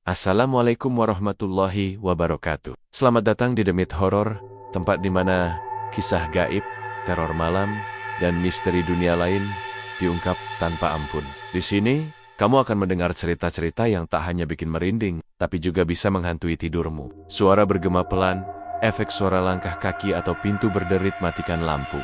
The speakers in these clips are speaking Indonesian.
Assalamualaikum warahmatullahi wabarakatuh. Selamat datang di The Myth Horror, tempat di mana kisah gaib, teror malam, dan misteri dunia lain diungkap tanpa ampun. Di sini, kamu akan mendengar cerita-cerita yang tak hanya bikin merinding, tapi juga bisa menghantui tidurmu. Suara bergema pelan, efek suara langkah kaki atau pintu berderit, matikan lampu.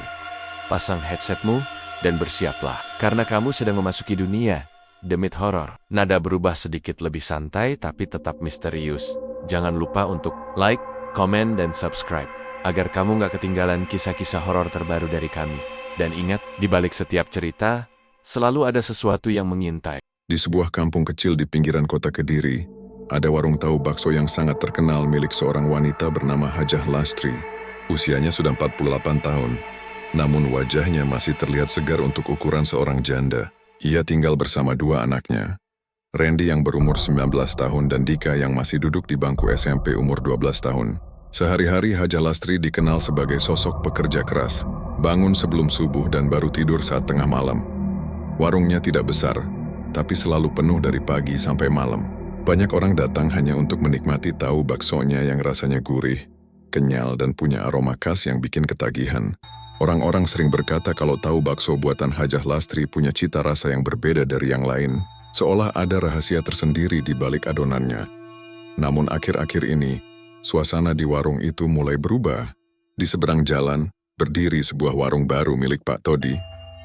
Pasang headsetmu, dan bersiaplah, karena kamu sedang memasuki dunia The Myth Horror. Nada berubah sedikit lebih santai tapi tetap misterius. Jangan lupa untuk like, komen, dan subscribe agar kamu nggak ketinggalan kisah-kisah horor terbaru dari kami. Dan ingat, di balik setiap cerita, selalu ada sesuatu yang mengintai. Di sebuah kampung kecil di pinggiran kota Kediri, ada warung tahu bakso yang sangat terkenal milik seorang wanita bernama Hajah Lastri. Usianya sudah 48 tahun, namun wajahnya masih terlihat segar untuk ukuran seorang janda. Ia tinggal bersama dua anaknya, Randy yang berumur 19 tahun dan Dika yang masih duduk di bangku SMP umur 12 tahun. Sehari-hari Hajah Lastri dikenal sebagai sosok pekerja keras, bangun sebelum subuh dan baru tidur saat tengah malam. Warungnya tidak besar, tapi selalu penuh dari pagi sampai malam. Banyak orang datang hanya untuk menikmati tahu baksonya yang rasanya gurih, kenyal dan punya aroma khas yang bikin ketagihan. Orang-orang sering berkata kalau tahu bakso buatan Hajah Lastri punya cita rasa yang berbeda dari yang lain, seolah ada rahasia tersendiri di balik adonannya. Namun akhir-akhir ini, suasana di warung itu mulai berubah. Di seberang jalan, berdiri sebuah warung baru milik Pak Todi,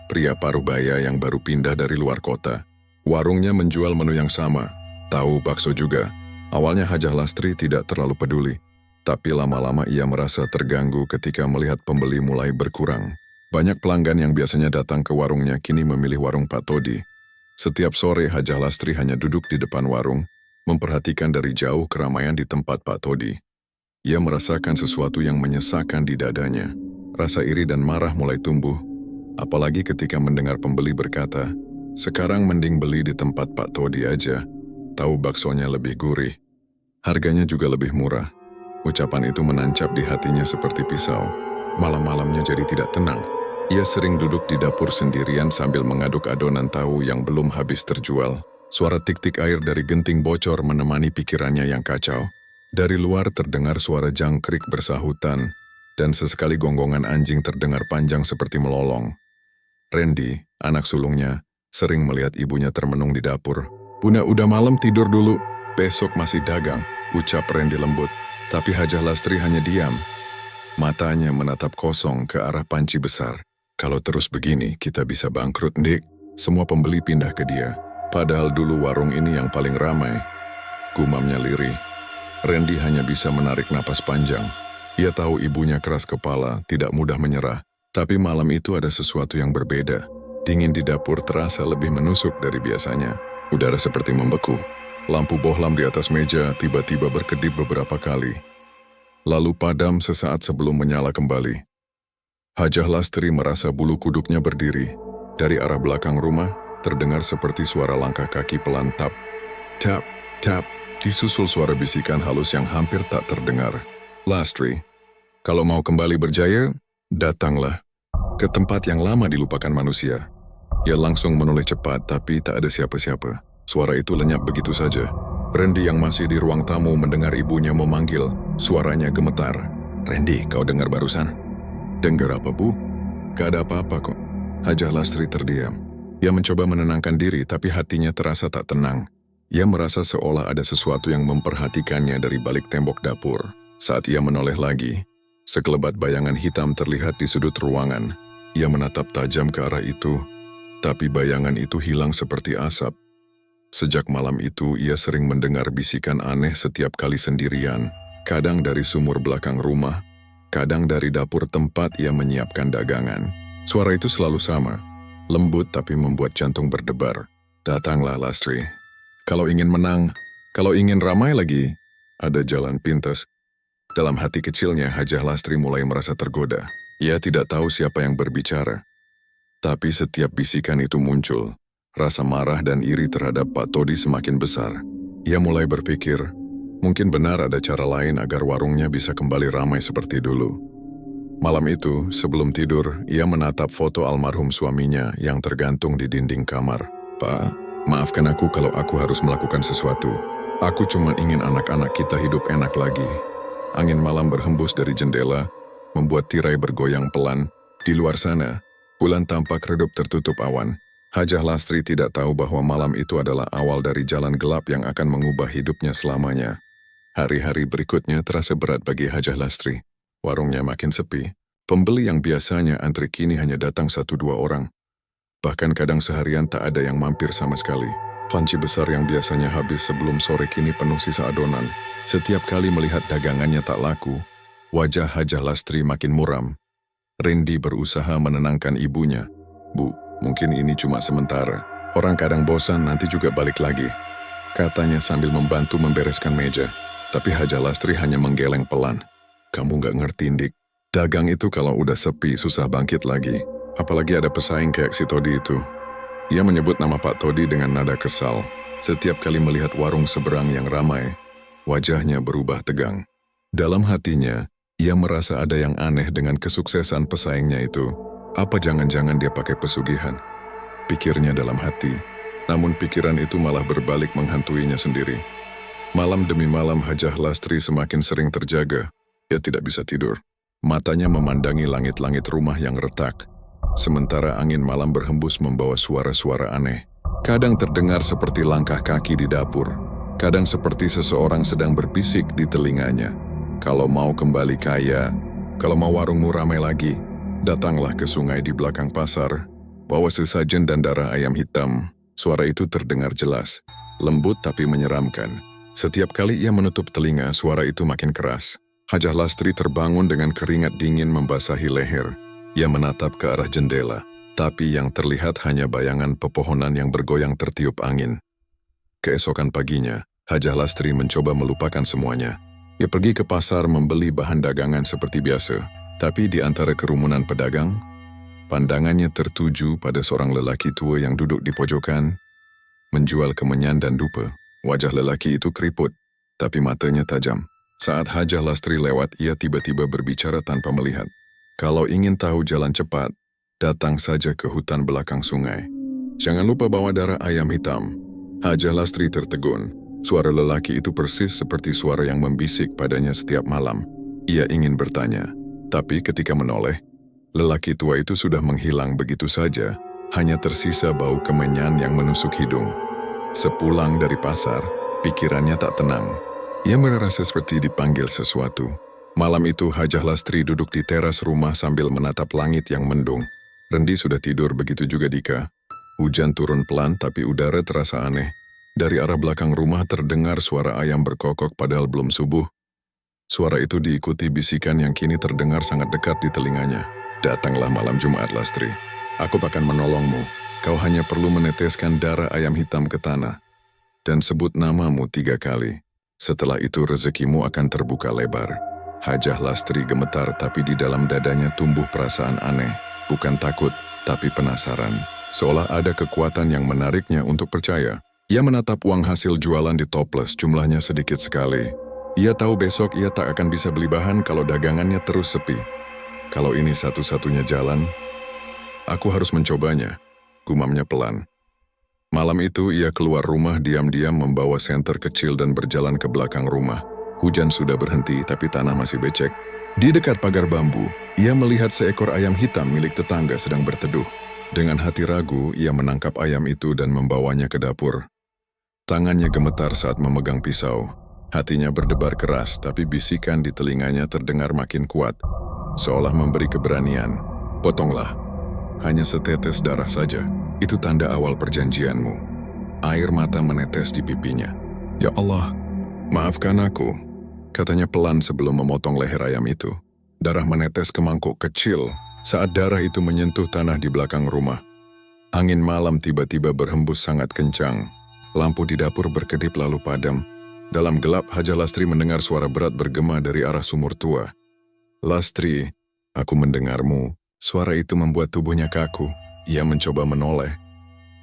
pria parubaya yang baru pindah dari luar kota. Warungnya menjual menu yang sama, tahu bakso juga. Awalnya Hajah Lastri tidak terlalu peduli. Tapi lama-lama ia merasa terganggu ketika melihat pembeli mulai berkurang. Banyak pelanggan yang biasanya datang ke warungnya kini memilih warung Pak Todi. Setiap sore Hajah Lastri hanya duduk di depan warung, memperhatikan dari jauh keramaian di tempat Pak Todi. Ia merasakan sesuatu yang menyesakan di dadanya. Rasa iri dan marah mulai tumbuh, apalagi ketika mendengar pembeli berkata, "Sekarang mending beli di tempat Pak Todi aja, tahu baksonya lebih gurih. Harganya juga lebih murah." Ucapan itu menancap di hatinya seperti pisau. Malam-malamnya jadi tidak tenang. Ia sering duduk di dapur sendirian sambil mengaduk adonan tahu yang belum habis terjual. Suara tik-tik air dari genting bocor menemani pikirannya yang kacau. Dari luar terdengar suara jangkrik bersahutan, dan sesekali gonggongan anjing terdengar panjang seperti melolong. Randy, anak sulungnya, sering melihat ibunya termenung di dapur. "Bunda, udah malam, tidur dulu. Besok masih dagang," ucap Randy lembut. Tapi Hajah Lastri hanya diam. Matanya menatap kosong ke arah panci besar. "Kalau terus begini, kita bisa bangkrut, Dik." Semua pembeli pindah ke dia. Padahal dulu warung ini yang paling ramai. Gumamnya lirih. Randy hanya bisa menarik napas panjang. Ia tahu ibunya keras kepala, tidak mudah menyerah. Tapi malam itu ada sesuatu yang berbeda. Dingin di dapur terasa lebih menusuk dari biasanya. Udara seperti membeku. Lampu bohlam di atas meja tiba-tiba berkedip beberapa kali, lalu padam sesaat sebelum menyala kembali. Hajah Lastri merasa bulu kuduknya berdiri. Dari arah belakang rumah, terdengar seperti suara langkah kaki pelan tap, tap, tap, disusul suara bisikan halus yang hampir tak terdengar. "Lastri, kalau mau kembali berjaya, datanglah ke tempat yang lama dilupakan manusia." Ia langsung menoleh cepat, tapi tak ada siapa-siapa. Suara itu lenyap begitu saja. Randy yang masih di ruang tamu mendengar ibunya memanggil. Suaranya gemetar. "Randy, kau dengar barusan?" "Dengar apa, Bu?" "Gak ada apa-apa kok." Hajah Lastri terdiam. Ia mencoba menenangkan diri, tapi hatinya terasa tak tenang. Ia merasa seolah ada sesuatu yang memperhatikannya dari balik tembok dapur. Saat ia menoleh lagi, sekelebat bayangan hitam terlihat di sudut ruangan. Ia menatap tajam ke arah itu, tapi bayangan itu hilang seperti asap. Sejak malam itu, ia sering mendengar bisikan aneh setiap kali sendirian. Kadang dari sumur belakang rumah, kadang dari dapur tempat ia menyiapkan dagangan. Suara itu selalu sama, lembut tapi membuat jantung berdebar. "Datanglah, Lastri. Kalau ingin menang, kalau ingin ramai lagi, ada jalan pintas." Dalam hati kecilnya, Hajah Lastri mulai merasa tergoda. Ia tidak tahu siapa yang berbicara. Tapi setiap bisikan itu muncul. Rasa marah dan iri terhadap Pak Todi semakin besar. Ia mulai berpikir, mungkin benar ada cara lain agar warungnya bisa kembali ramai seperti dulu. Malam itu, sebelum tidur, ia menatap foto almarhum suaminya yang tergantung di dinding kamar. "Pak, maafkan aku kalau aku harus melakukan sesuatu. Aku cuma ingin anak-anak kita hidup enak lagi. Angin malam berhembus dari jendela, membuat tirai bergoyang pelan. Di luar sana, bulan tampak redup tertutup awan. Hajah Lastri tidak tahu bahwa malam itu adalah awal dari jalan gelap yang akan mengubah hidupnya selamanya. Hari-hari berikutnya terasa berat bagi Hajah Lastri. Warungnya makin sepi. Pembeli yang biasanya antri kini hanya datang 1-2 orang. Bahkan kadang seharian tak ada yang mampir sama sekali. Panci besar yang biasanya habis sebelum sore kini penuh sisa adonan. Setiap kali melihat dagangannya tak laku, wajah Hajah Lastri makin muram. Rindi berusaha menenangkan ibunya. "Bu, mungkin ini cuma sementara. Orang kadang bosan, nanti juga balik lagi," katanya sambil membantu membereskan meja. Tapi Hajah Lastri hanya menggeleng pelan. "Kamu nggak ngerti, Dik. Dagang itu kalau udah sepi susah bangkit lagi. Apalagi ada pesaing kayak si Todi itu." Ia menyebut nama Pak Todi dengan nada kesal. Setiap kali melihat warung seberang yang ramai, wajahnya berubah tegang. Dalam hatinya, ia merasa ada yang aneh dengan kesuksesan pesaingnya itu. Apa jangan-jangan dia pakai pesugihan? Pikirnya dalam hati, namun pikiran itu malah berbalik menghantuinya sendiri. Malam demi malam Hajah Lastri semakin sering terjaga. Ia tidak bisa tidur. Matanya memandangi langit-langit rumah yang retak. Sementara angin malam berhembus membawa suara-suara aneh. Kadang terdengar seperti langkah kaki di dapur. Kadang seperti seseorang sedang berbisik di telinganya. "Kalau mau kembali kaya, kalau mau warungmu ramai lagi, datanglah ke sungai di belakang pasar. Bawa sesajen dan darah ayam hitam." Suara itu terdengar jelas, lembut tapi menyeramkan. Setiap kali ia menutup telinga, suara itu makin keras. Hajah Lastri terbangun dengan keringat dingin membasahi leher. Ia menatap ke arah jendela, tapi yang terlihat hanya bayangan pepohonan yang bergoyang tertiup angin. Keesokan paginya, Hajah Lastri mencoba melupakan semuanya. Ia pergi ke pasar membeli bahan dagangan seperti biasa, tapi di antara kerumunan pedagang, pandangannya tertuju pada seorang lelaki tua yang duduk di pojokan, menjual kemenyan dan dupa. Wajah lelaki itu keriput, tapi matanya tajam. Saat Hajah Lastri lewat, ia tiba-tiba berbicara tanpa melihat. "Kalau ingin tahu jalan cepat, datang saja ke hutan belakang sungai. Jangan lupa bawa darah ayam hitam." Hajah Lastri tertegun. Suara lelaki itu persis seperti suara yang membisik padanya setiap malam. Ia ingin bertanya, tapi ketika menoleh, lelaki tua itu sudah menghilang begitu saja, hanya tersisa bau kemenyan yang menusuk hidung. Sepulang dari pasar, pikirannya tak tenang. Ia merasa seperti dipanggil sesuatu. Malam itu Hajah Lastri duduk di teras rumah sambil menatap langit yang mendung. Rendi sudah tidur, begitu juga Dika. Hujan turun pelan tapi udara terasa aneh. Dari arah belakang rumah terdengar suara ayam berkokok padahal belum subuh. Suara itu diikuti bisikan yang kini terdengar sangat dekat di telinganya. "Datanglah malam Jumat, Lastri. Aku akan menolongmu. Kau hanya perlu meneteskan darah ayam hitam ke tanah. Dan sebut namamu 3 kali. Setelah itu rezekimu akan terbuka lebar." Hajah Lastri gemetar, tapi di dalam dadanya tumbuh perasaan aneh. Bukan takut, tapi penasaran. Seolah ada kekuatan yang menariknya untuk percaya. Ia menatap uang hasil jualan di toples, jumlahnya sedikit sekali. Ia tahu besok ia tak akan bisa beli bahan kalau dagangannya terus sepi. Kalau ini satu-satunya jalan, aku harus mencobanya, gumamnya pelan. Malam itu ia keluar rumah diam-diam membawa senter kecil dan berjalan ke belakang rumah. Hujan sudah berhenti tapi tanah masih becek. Di dekat pagar bambu, ia melihat seekor ayam hitam milik tetangga sedang berteduh. Dengan hati ragu, ia menangkap ayam itu dan membawanya ke dapur. Tangannya gemetar saat memegang pisau. Hatinya berdebar keras, tapi bisikan di telinganya terdengar makin kuat, seolah memberi keberanian. "Potonglah. Hanya setetes darah saja. Itu tanda awal perjanjianmu." Air mata menetes di pipinya. "Ya Allah, maafkan aku," katanya pelan sebelum memotong leher ayam itu. Darah menetes ke mangkuk kecil saat darah itu menyentuh tanah di belakang rumah. Angin malam tiba-tiba berhembus sangat kencang. Lampu di dapur berkedip lalu padam. Dalam gelap, Hajah Lastri mendengar suara berat bergema dari arah sumur tua. "Lastri, aku mendengarmu." Suara itu membuat tubuhnya kaku. Ia mencoba menoleh,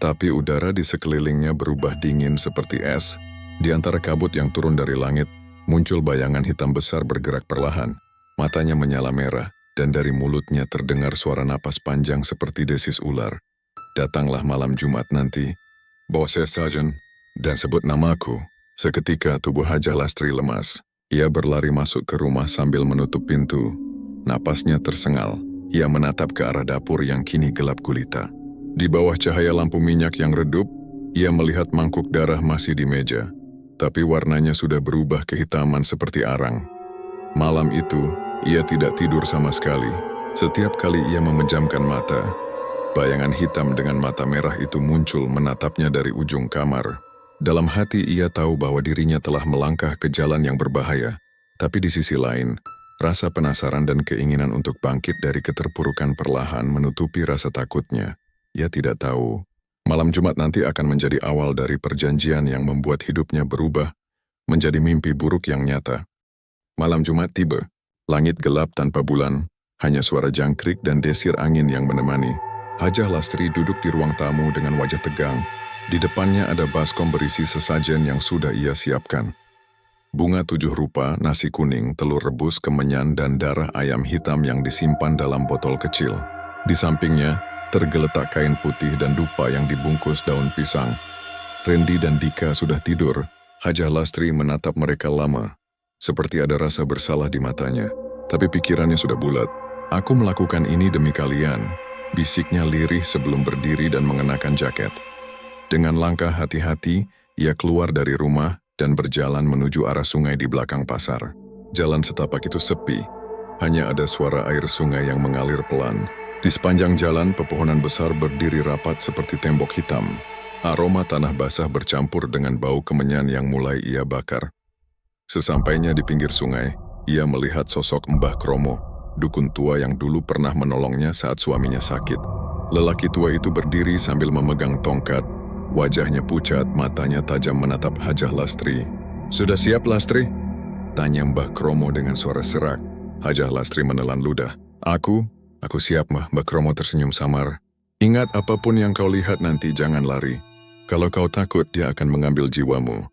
tapi udara di sekelilingnya berubah dingin seperti es. Di antara kabut yang turun dari langit, muncul bayangan hitam besar bergerak perlahan. Matanya menyala merah, dan dari mulutnya terdengar suara napas panjang seperti desis ular. "Datanglah malam Jumat nanti, bawa sesajen, dan sebut namaku." Seketika tubuh Hajah Lastri lemas. Ia berlari masuk ke rumah sambil menutup pintu. Napasnya tersengal. Ia menatap ke arah dapur yang kini gelap gulita. Di bawah cahaya lampu minyak yang redup, ia melihat mangkuk darah masih di meja. Tapi warnanya sudah berubah kehitaman seperti arang. Malam itu, ia tidak tidur sama sekali. Setiap kali ia memejamkan mata, bayangan hitam dengan mata merah itu muncul menatapnya dari ujung kamar. Dalam hati ia tahu bahwa dirinya telah melangkah ke jalan yang berbahaya. Tapi di sisi lain, rasa penasaran dan keinginan untuk bangkit dari keterpurukan perlahan menutupi rasa takutnya. Ia tidak tahu, malam Jumat nanti akan menjadi awal dari perjanjian yang membuat hidupnya berubah menjadi mimpi buruk yang nyata. Malam Jumat tiba, langit gelap tanpa bulan, hanya suara jangkrik dan desir angin yang menemani. Hajah Lastri duduk di ruang tamu dengan wajah tegang. Di depannya ada baskom berisi sesajen yang sudah ia siapkan. Bunga 7 rupa, nasi kuning, telur rebus, kemenyan, dan darah ayam hitam yang disimpan dalam botol kecil. Di sampingnya, tergeletak kain putih dan dupa yang dibungkus daun pisang. Randy dan Dika sudah tidur. Hajah Lastri menatap mereka lama, seperti ada rasa bersalah di matanya. Tapi pikirannya sudah bulat. "Aku melakukan ini demi kalian," bisiknya lirih sebelum berdiri dan mengenakan jaket. Dengan langkah hati-hati, ia keluar dari rumah dan berjalan menuju arah sungai di belakang pasar. Jalan setapak itu sepi, hanya ada suara air sungai yang mengalir pelan. Di sepanjang jalan, pepohonan besar berdiri rapat seperti tembok hitam. Aroma tanah basah bercampur dengan bau kemenyan yang mulai ia bakar. Sesampainya di pinggir sungai, ia melihat sosok Mbah Kromo, dukun tua yang dulu pernah menolongnya saat suaminya sakit. Lelaki tua itu berdiri sambil memegang tongkat. Wajahnya pucat, matanya tajam menatap Hajah Lastri. "Sudah siap, Lastri?" tanya Mbah Kromo dengan suara serak. Hajah Lastri menelan ludah. Aku siap, Mbah." Mbah Kromo tersenyum samar. "Ingat, apapun yang kau lihat nanti jangan lari. Kalau kau takut, dia akan mengambil jiwamu."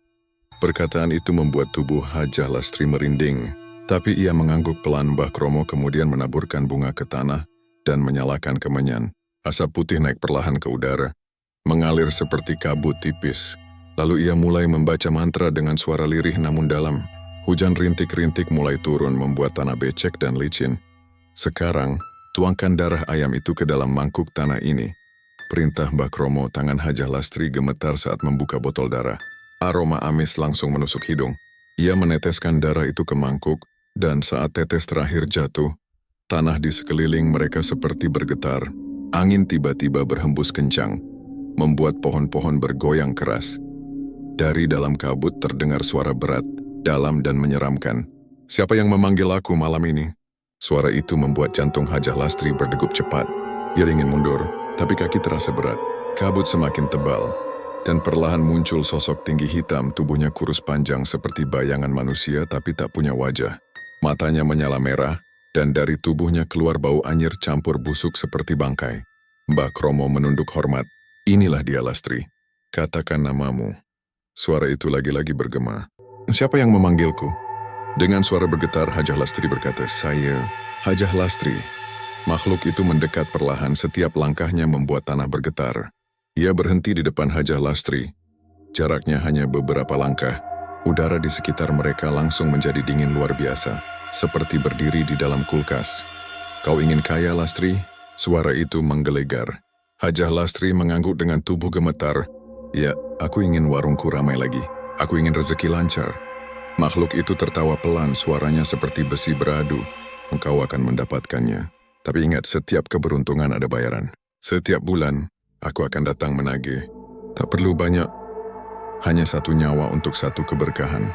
Perkataan itu membuat tubuh Hajah Lastri merinding. Tapi ia mengangguk pelan. Mbah Kromo kemudian menaburkan bunga ke tanah dan menyalakan kemenyan. Asap putih naik perlahan ke udara, mengalir seperti kabut tipis. Lalu ia mulai membaca mantra dengan suara lirih namun dalam. Hujan rintik-rintik mulai turun membuat tanah becek dan licin. "Sekarang, tuangkan darah ayam itu ke dalam mangkuk tanah ini," perintah Mbah Kromo. Tangan Hajah Lastri gemetar saat membuka botol darah. Aroma amis langsung menusuk hidung. Ia meneteskan darah itu ke mangkuk, dan saat tetes terakhir jatuh, tanah di sekeliling mereka seperti bergetar. Angin tiba-tiba berhembus kencang, membuat pohon-pohon bergoyang keras. Dari dalam kabut terdengar suara berat, dalam dan menyeramkan. "Siapa yang memanggil aku malam ini?" Suara itu membuat jantung Hajah Lastri berdegup cepat. Ia ingin mundur, tapi kaki terasa berat. Kabut semakin tebal, dan perlahan muncul sosok tinggi hitam. Tubuhnya kurus panjang seperti bayangan manusia tapi tak punya wajah. Matanya menyala merah, dan dari tubuhnya keluar bau anyir campur busuk seperti bangkai. Mbah Kromo menunduk hormat. "Inilah dia, Lastri. Katakan namamu." Suara itu lagi-lagi bergema. "Siapa yang memanggilku?" Dengan suara bergetar, Hajah Lastri berkata, "Saya, Hajah Lastri." Makhluk itu mendekat perlahan, setiap langkahnya membuat tanah bergetar. Ia berhenti di depan Hajah Lastri. Jaraknya hanya beberapa langkah. Udara di sekitar mereka langsung menjadi dingin luar biasa, seperti berdiri di dalam kulkas. "Kau ingin kaya, Lastri?" Suara itu menggelegar. Hajah Lastri mengangguk dengan tubuh gemetar. "Ya, aku ingin warungku ramai lagi. Aku ingin rezeki lancar." Makhluk itu tertawa pelan, suaranya seperti besi beradu. "Engkau akan mendapatkannya. Tapi ingat, setiap keberuntungan ada bayaran. Setiap bulan, aku akan datang menagih. Tak perlu banyak, hanya 1 nyawa untuk 1 keberkahan."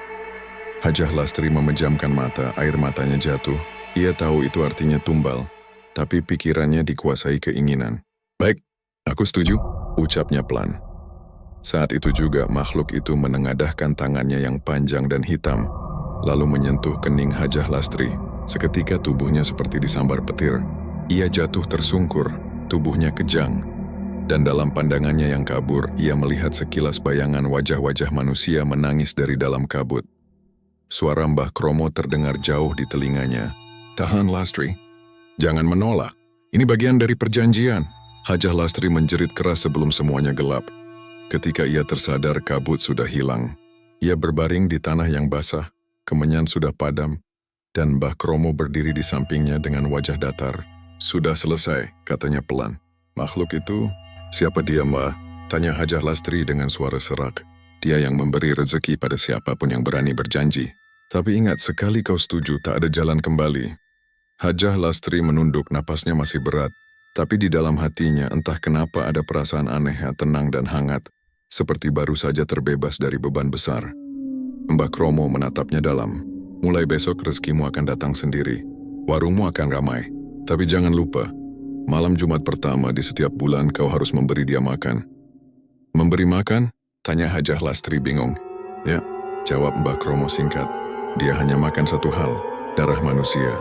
Hajah Lastri memejamkan mata, air matanya jatuh. Ia tahu itu artinya tumbal, tapi pikirannya dikuasai keinginan. "Baik, aku setuju," ucapnya pelan. Saat itu juga makhluk itu menengadahkan tangannya yang panjang dan hitam, lalu menyentuh kening Hajah Lastri. Seketika tubuhnya seperti disambar petir. Ia jatuh tersungkur, tubuhnya kejang, dan dalam pandangannya yang kabur, ia melihat sekilas bayangan wajah-wajah manusia menangis dari dalam kabut. Suara Mbah Kromo terdengar jauh di telinganya. "Tahan, Lastri. Jangan menolak. Ini bagian dari perjanjian." Hajah Lastri menjerit keras sebelum semuanya gelap. Ketika ia tersadar, kabut sudah hilang. Ia berbaring di tanah yang basah, kemenyan sudah padam, dan Mbah Kromo berdiri di sampingnya dengan wajah datar. "Sudah selesai," katanya pelan. "Makhluk itu, siapa dia, Mbah?" tanya Hajah Lastri dengan suara serak. "Dia yang memberi rezeki pada siapapun yang berani berjanji. Tapi ingat, sekali kau setuju, tak ada jalan kembali." Hajah Lastri menunduk, napasnya masih berat. Tapi di dalam hatinya entah kenapa ada perasaan aneh yang tenang dan hangat, seperti baru saja terbebas dari beban besar. Mbah Kromo menatapnya dalam. "Mulai besok rezekimu akan datang sendiri. Warungmu akan ramai. Tapi jangan lupa, malam Jumat pertama di setiap bulan kau harus memberi dia makan." "Memberi makan?" tanya Hajah Lastri bingung. "Ya," jawab Mbah Kromo singkat. "Dia hanya makan satu hal, darah manusia."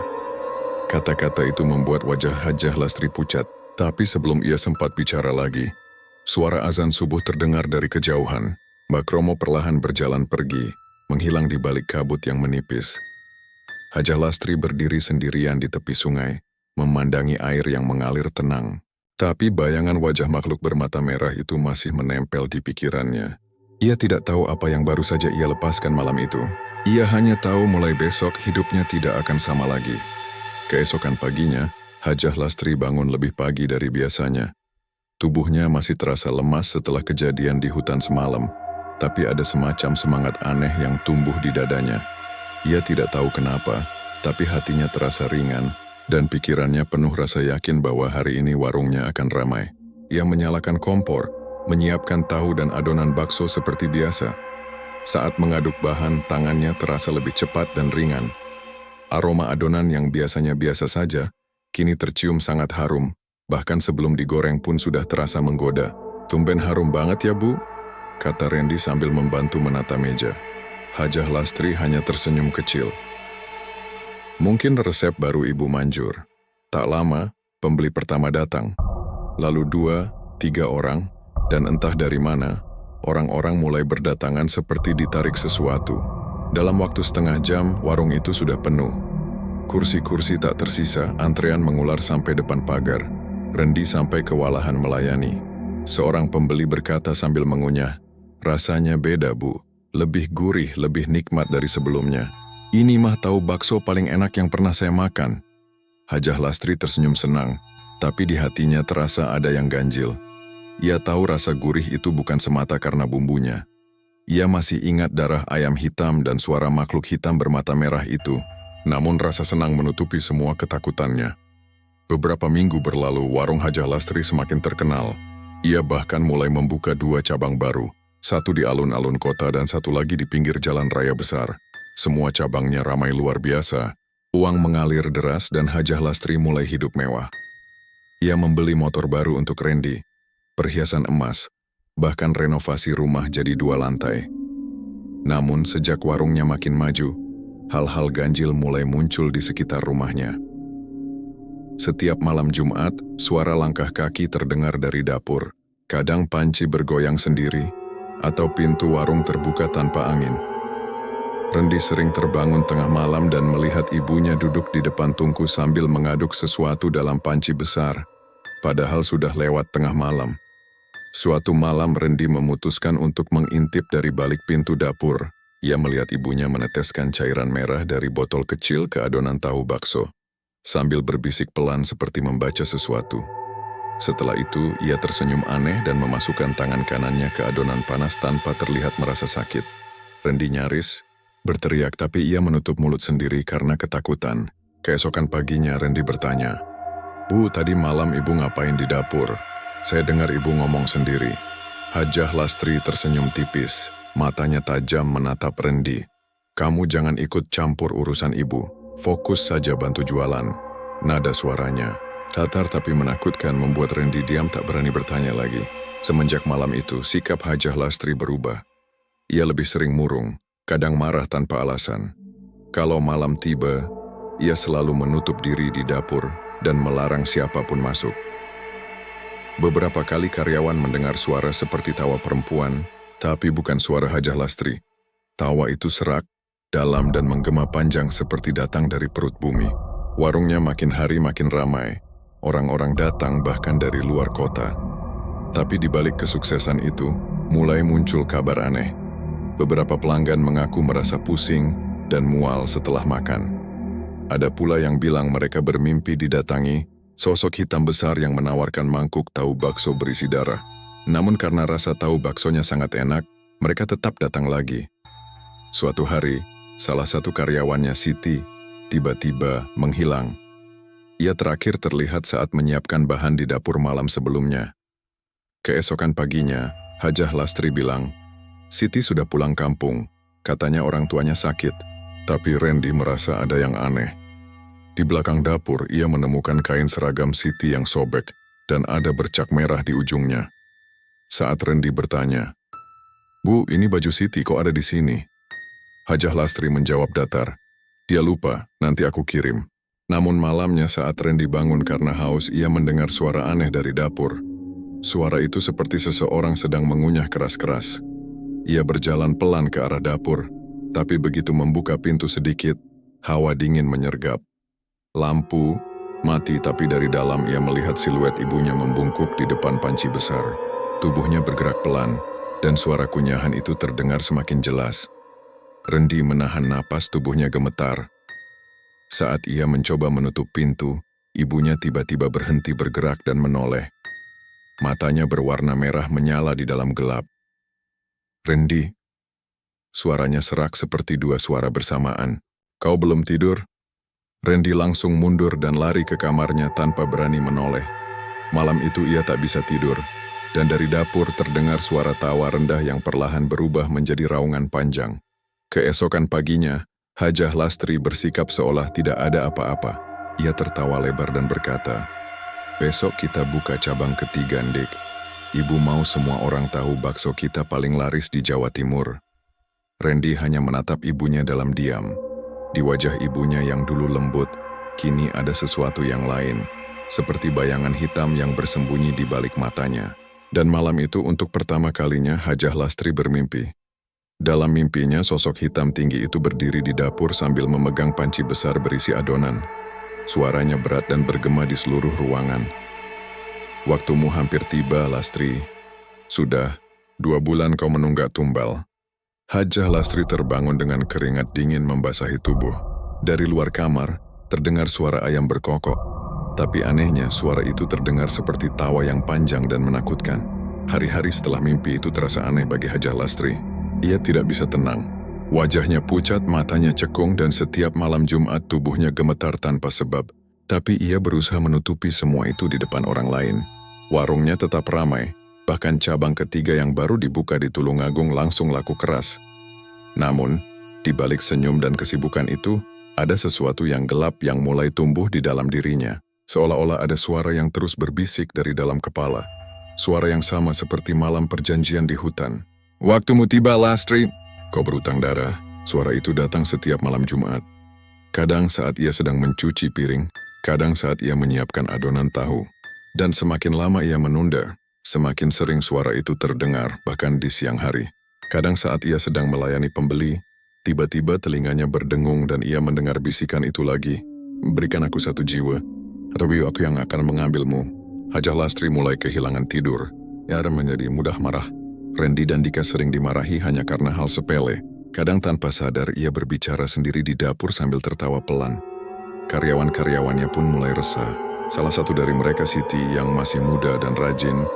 Kata-kata itu membuat wajah Hajah Lastri pucat, tapi sebelum ia sempat bicara lagi, suara azan subuh terdengar dari kejauhan. Mbah Kromo perlahan berjalan pergi, menghilang di balik kabut yang menipis. Hajah Lastri berdiri sendirian di tepi sungai, memandangi air yang mengalir tenang. Tapi bayangan wajah makhluk bermata merah itu masih menempel di pikirannya. Ia tidak tahu apa yang baru saja ia lepaskan malam itu. Ia hanya tahu mulai besok hidupnya tidak akan sama lagi. Keesokan paginya, Hajah Lastri bangun lebih pagi dari biasanya. Tubuhnya masih terasa lemas setelah kejadian di hutan semalam, tapi ada semacam semangat aneh yang tumbuh di dadanya. Ia tidak tahu kenapa, tapi hatinya terasa ringan, dan pikirannya penuh rasa yakin bahwa hari ini warungnya akan ramai. Ia menyalakan kompor, menyiapkan tahu dan adonan bakso seperti biasa. Saat mengaduk bahan, tangannya terasa lebih cepat dan ringan. Aroma adonan yang biasanya biasa saja, kini tercium sangat harum, bahkan sebelum digoreng pun sudah terasa menggoda. "Tumben harum banget ya, Bu?" kata Randy sambil membantu menata meja. Hajah Lastri hanya tersenyum kecil. "Mungkin resep baru Ibu manjur." Tak lama, pembeli pertama datang. Lalu 2, 3 orang, dan entah dari mana, orang-orang mulai berdatangan seperti ditarik sesuatu. Dalam waktu setengah jam, warung itu sudah penuh. Kursi-kursi tak tersisa, antrean mengular sampai depan pagar. Randy sampai kewalahan melayani. Seorang pembeli berkata sambil mengunyah, "Rasanya beda, Bu. Lebih gurih, lebih nikmat dari sebelumnya. Ini mah tahu bakso paling enak yang pernah saya makan." Hajah Lastri tersenyum senang, tapi di hatinya terasa ada yang ganjil. Ia tahu rasa gurih itu bukan semata karena bumbunya. Ia masih ingat darah ayam hitam dan suara makhluk hitam bermata merah itu, namun rasa senang menutupi semua ketakutannya. Beberapa minggu berlalu, warung Hajah Lastri semakin terkenal. Ia bahkan mulai membuka 2 cabang baru, satu di alun-alun kota dan satu lagi di pinggir jalan raya besar. Semua cabangnya ramai luar biasa. Uang mengalir deras dan Hajah Lastri mulai hidup mewah. Ia membeli motor baru untuk Randy, perhiasan emas, bahkan renovasi rumah jadi 2 lantai. Namun sejak warungnya makin maju, hal-hal ganjil mulai muncul di sekitar rumahnya. Setiap malam Jumat, suara langkah kaki terdengar dari dapur. Kadang panci bergoyang sendiri, atau pintu warung terbuka tanpa angin. Randy sering terbangun tengah malam dan melihat ibunya duduk di depan tungku sambil mengaduk sesuatu dalam panci besar, padahal sudah lewat tengah malam. Suatu malam Randy memutuskan untuk mengintip dari balik pintu dapur. Ia melihat ibunya meneteskan cairan merah dari botol kecil ke adonan tahu bakso, sambil berbisik pelan seperti membaca sesuatu. Setelah itu, ia tersenyum aneh dan memasukkan tangan kanannya ke adonan panas tanpa terlihat merasa sakit. Randy nyaris berteriak, tapi ia menutup mulut sendiri karena ketakutan. Keesokan paginya Randy bertanya, "Bu, tadi malam ibu ngapain di dapur? Saya dengar ibu ngomong sendiri." Hajah Lastri tersenyum tipis, matanya tajam menatap Randy. "Kamu jangan ikut campur urusan ibu, fokus saja bantu jualan." Nada suaranya datar tapi menakutkan membuat Randy diam, tak berani bertanya lagi. Semenjak malam itu, sikap Hajah Lastri berubah. Ia lebih sering murung, kadang marah tanpa alasan. Kalau malam tiba, ia selalu menutup diri di dapur dan melarang siapapun masuk. Beberapa kali karyawan mendengar suara seperti tawa perempuan, tapi bukan suara Hajah Lastri. Tawa itu serak, dalam dan menggema panjang seperti datang dari perut bumi. Warungnya makin hari makin ramai. Orang-orang datang bahkan dari luar kota. Tapi di balik kesuksesan itu, mulai muncul kabar aneh. Beberapa pelanggan mengaku merasa pusing dan mual setelah makan. Ada pula yang bilang mereka bermimpi didatangi sosok hitam besar yang menawarkan mangkuk tahu bakso berisi darah. Namun karena rasa tahu baksonya sangat enak, mereka tetap datang lagi. Suatu hari, salah satu karyawannya, Siti, tiba-tiba menghilang. Ia terakhir terlihat saat menyiapkan bahan di dapur malam sebelumnya. Keesokan paginya, Hajah Lastri bilang, Siti sudah pulang kampung, katanya orang tuanya sakit. Tapi Randy merasa ada yang aneh. Di belakang dapur, ia menemukan kain seragam Siti yang sobek dan ada bercak merah di ujungnya. Saat Randy bertanya, "Bu, ini baju Siti kok ada di sini?" Hajah Lastri menjawab datar, "Dia lupa, nanti aku kirim." Namun malamnya saat Randy bangun karena haus, ia mendengar suara aneh dari dapur. Suara itu seperti seseorang sedang mengunyah keras-keras. Ia berjalan pelan ke arah dapur, tapi begitu membuka pintu sedikit, hawa dingin menyergap. Lampu mati, tapi dari dalam ia melihat siluet ibunya membungkuk di depan panci besar. Tubuhnya bergerak pelan, dan suara kunyahan itu terdengar semakin jelas. Randy menahan napas, tubuhnya gemetar. Saat ia mencoba menutup pintu, ibunya tiba-tiba berhenti bergerak dan menoleh. Matanya berwarna merah menyala di dalam gelap. "Randy," suaranya serak seperti dua suara bersamaan. "Kau belum tidur?" Randy langsung mundur dan lari ke kamarnya tanpa berani menoleh. Malam itu ia tak bisa tidur, dan dari dapur terdengar suara tawa rendah yang perlahan berubah menjadi raungan panjang. Keesokan paginya, Hajah Lastri bersikap seolah tidak ada apa-apa. Ia tertawa lebar dan berkata, "Besok kita buka cabang ketiga, Ndik. Ibu mau semua orang tahu bakso kita paling laris di Jawa Timur." Randy hanya menatap ibunya dalam diam. Di wajah ibunya yang dulu lembut, kini ada sesuatu yang lain, seperti bayangan hitam yang bersembunyi di balik matanya. Dan malam itu untuk pertama kalinya Hajah Lastri bermimpi. Dalam mimpinya, sosok hitam tinggi itu berdiri di dapur sambil memegang panci besar berisi adonan. Suaranya berat dan bergema di seluruh ruangan. "Waktumu hampir tiba, Lastri. Sudah 2 bulan kau menunggak tumbal." Hajah Lastri terbangun dengan keringat dingin membasahi tubuh. Dari luar kamar, terdengar suara ayam berkokok. Tapi anehnya, suara itu terdengar seperti tawa yang panjang dan menakutkan. Hari-hari setelah mimpi itu terasa aneh bagi Hajah Lastri. Ia tidak bisa tenang. Wajahnya pucat, matanya cekung, dan setiap malam Jumat tubuhnya gemetar tanpa sebab. Tapi ia berusaha menutupi semua itu di depan orang lain. Warungnya tetap ramai, bahkan cabang ketiga yang baru dibuka di Tulungagung langsung laku keras. Namun, di balik senyum dan kesibukan itu, ada sesuatu yang gelap yang mulai tumbuh di dalam dirinya. Seolah-olah ada suara yang terus berbisik dari dalam kepala. Suara yang sama seperti malam perjanjian di hutan. "Waktumu tiba, Lastri." "Kau berutang darah." Suara itu datang setiap malam Jumat. Kadang saat ia sedang mencuci piring, kadang saat ia menyiapkan adonan tahu. Dan semakin lama ia menunda, semakin sering suara itu terdengar, bahkan di siang hari. Kadang saat ia sedang melayani pembeli, tiba-tiba telinganya berdengung dan ia mendengar bisikan itu lagi. "Berikan aku 1 jiwa, atau biar aku yang akan mengambilmu." Hajah Lastri mulai kehilangan tidur. Ia menjadi mudah marah. Randy dan Dika sering dimarahi hanya karena hal sepele. Kadang tanpa sadar ia berbicara sendiri di dapur sambil tertawa pelan. Karyawan-karyawannya pun mulai resah. Salah satu dari mereka, Siti, yang masih muda dan rajin,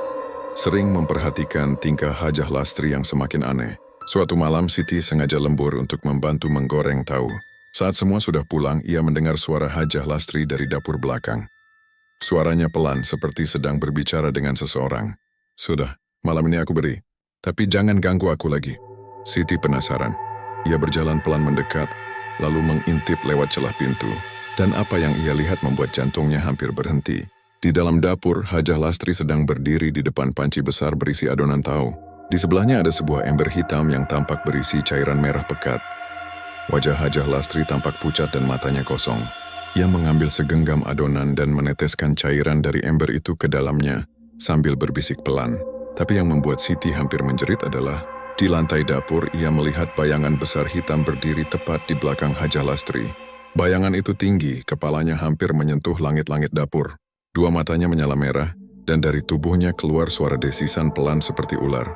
sering memperhatikan tingkah Hajah Lastri yang semakin aneh. Suatu malam Siti sengaja lembur untuk membantu menggoreng tahu. Saat semua sudah pulang, ia mendengar suara Hajah Lastri dari dapur belakang. Suaranya pelan seperti sedang berbicara dengan seseorang. "Sudah, malam ini aku beri. Tapi jangan ganggu aku lagi." Siti penasaran. Ia berjalan pelan mendekat, lalu mengintip lewat celah pintu. Dan apa yang ia lihat membuat jantungnya hampir berhenti. Di dalam dapur, Hajah Lastri sedang berdiri di depan panci besar berisi adonan tahu. Di sebelahnya ada sebuah ember hitam yang tampak berisi cairan merah pekat. Wajah Hajah Lastri tampak pucat dan matanya kosong. Ia mengambil segenggam adonan dan meneteskan cairan dari ember itu ke dalamnya sambil berbisik pelan. Tapi yang membuat Siti hampir menjerit adalah, di lantai dapur ia melihat bayangan besar hitam berdiri tepat di belakang Hajah Lastri. Bayangan itu tinggi, kepalanya hampir menyentuh langit-langit dapur. 2 matanya menyala merah, dan dari tubuhnya keluar suara desisan pelan seperti ular.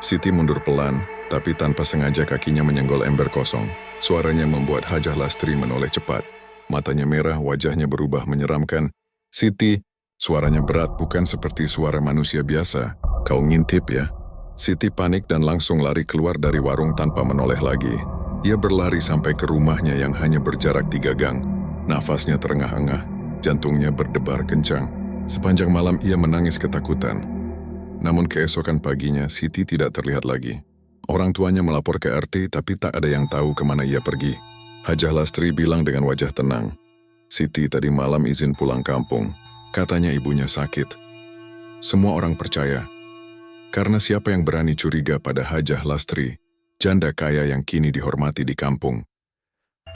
Siti mundur pelan, tapi tanpa sengaja kakinya menyenggol ember kosong. Suaranya membuat Hajah Lastri menoleh cepat. Matanya merah, wajahnya berubah menyeramkan. "Siti," suaranya berat, bukan seperti suara manusia biasa. "Kau ngintip ya?" Siti panik dan langsung lari keluar dari warung tanpa menoleh lagi. Ia berlari sampai ke rumahnya yang hanya berjarak 3 gang. Nafasnya terengah-engah, jantungnya berdebar kencang. Sepanjang malam ia menangis ketakutan. Namun keesokan paginya, Siti tidak terlihat lagi. Orang tuanya melapor ke RT, tapi tak ada yang tahu kemana ia pergi. Hajah Lastri bilang dengan wajah tenang, "Siti tadi malam izin pulang kampung. Katanya ibunya sakit." Semua orang percaya. Karena siapa yang berani curiga pada Hajah Lastri, janda kaya yang kini dihormati di kampung?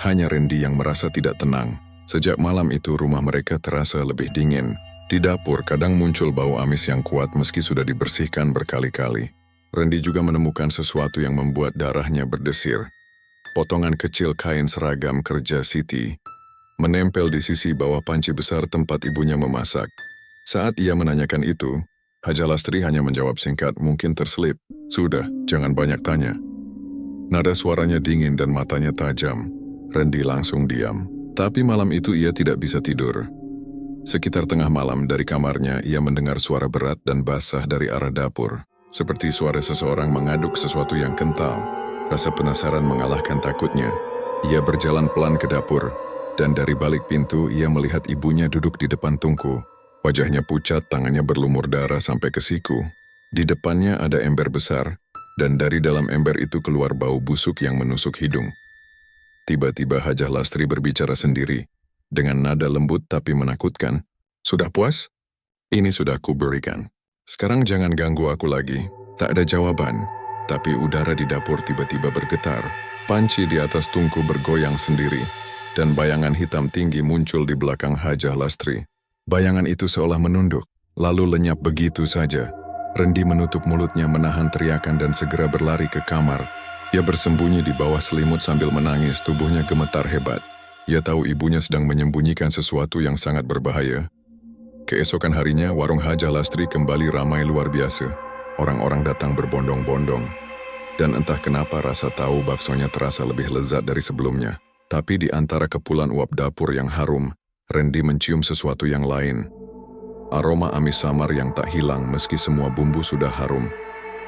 Hanya Randy yang merasa tidak tenang. Sejak malam itu rumah mereka terasa lebih dingin. Di dapur kadang muncul bau amis yang kuat meski sudah dibersihkan berkali-kali. Randy juga menemukan sesuatu yang membuat darahnya berdesir. Potongan kecil kain seragam kerja Siti menempel di sisi bawah panci besar tempat ibunya memasak. Saat ia menanyakan itu, Hajah Lastri hanya menjawab singkat, "Mungkin terselip." "Sudah, jangan banyak tanya." Nada suaranya dingin dan matanya tajam. Randy langsung diam. Tapi malam itu ia tidak bisa tidur. Sekitar tengah malam dari kamarnya, ia mendengar suara berat dan basah dari arah dapur. Seperti suara seseorang mengaduk sesuatu yang kental. Rasa penasaran mengalahkan takutnya. Ia berjalan pelan ke dapur, dan dari balik pintu ia melihat ibunya duduk di depan tungku. Wajahnya pucat, tangannya berlumur darah sampai ke siku. Di depannya ada ember besar, dan dari dalam ember itu keluar bau busuk yang menusuk hidung. Tiba-tiba Hajah Lastri berbicara sendiri, dengan nada lembut tapi menakutkan. "Sudah puas? Ini sudah kuberikan. Sekarang jangan ganggu aku lagi." Tak ada jawaban, tapi udara di dapur tiba-tiba bergetar. Panci di atas tungku bergoyang sendiri, dan bayangan hitam tinggi muncul di belakang Hajah Lastri. Bayangan itu seolah menunduk, lalu lenyap begitu saja. Randy menutup mulutnya menahan teriakan dan segera berlari ke kamar. Ia bersembunyi di bawah selimut sambil menangis, tubuhnya gemetar hebat. Ia tahu ibunya sedang menyembunyikan sesuatu yang sangat berbahaya. Keesokan harinya, warung Hajah Lastri kembali ramai luar biasa. Orang-orang datang berbondong-bondong. Dan entah kenapa rasa tahu baksonya terasa lebih lezat dari sebelumnya. Tapi di antara kepulan uap dapur yang harum, Randy mencium sesuatu yang lain. Aroma amis samar yang tak hilang meski semua bumbu sudah harum.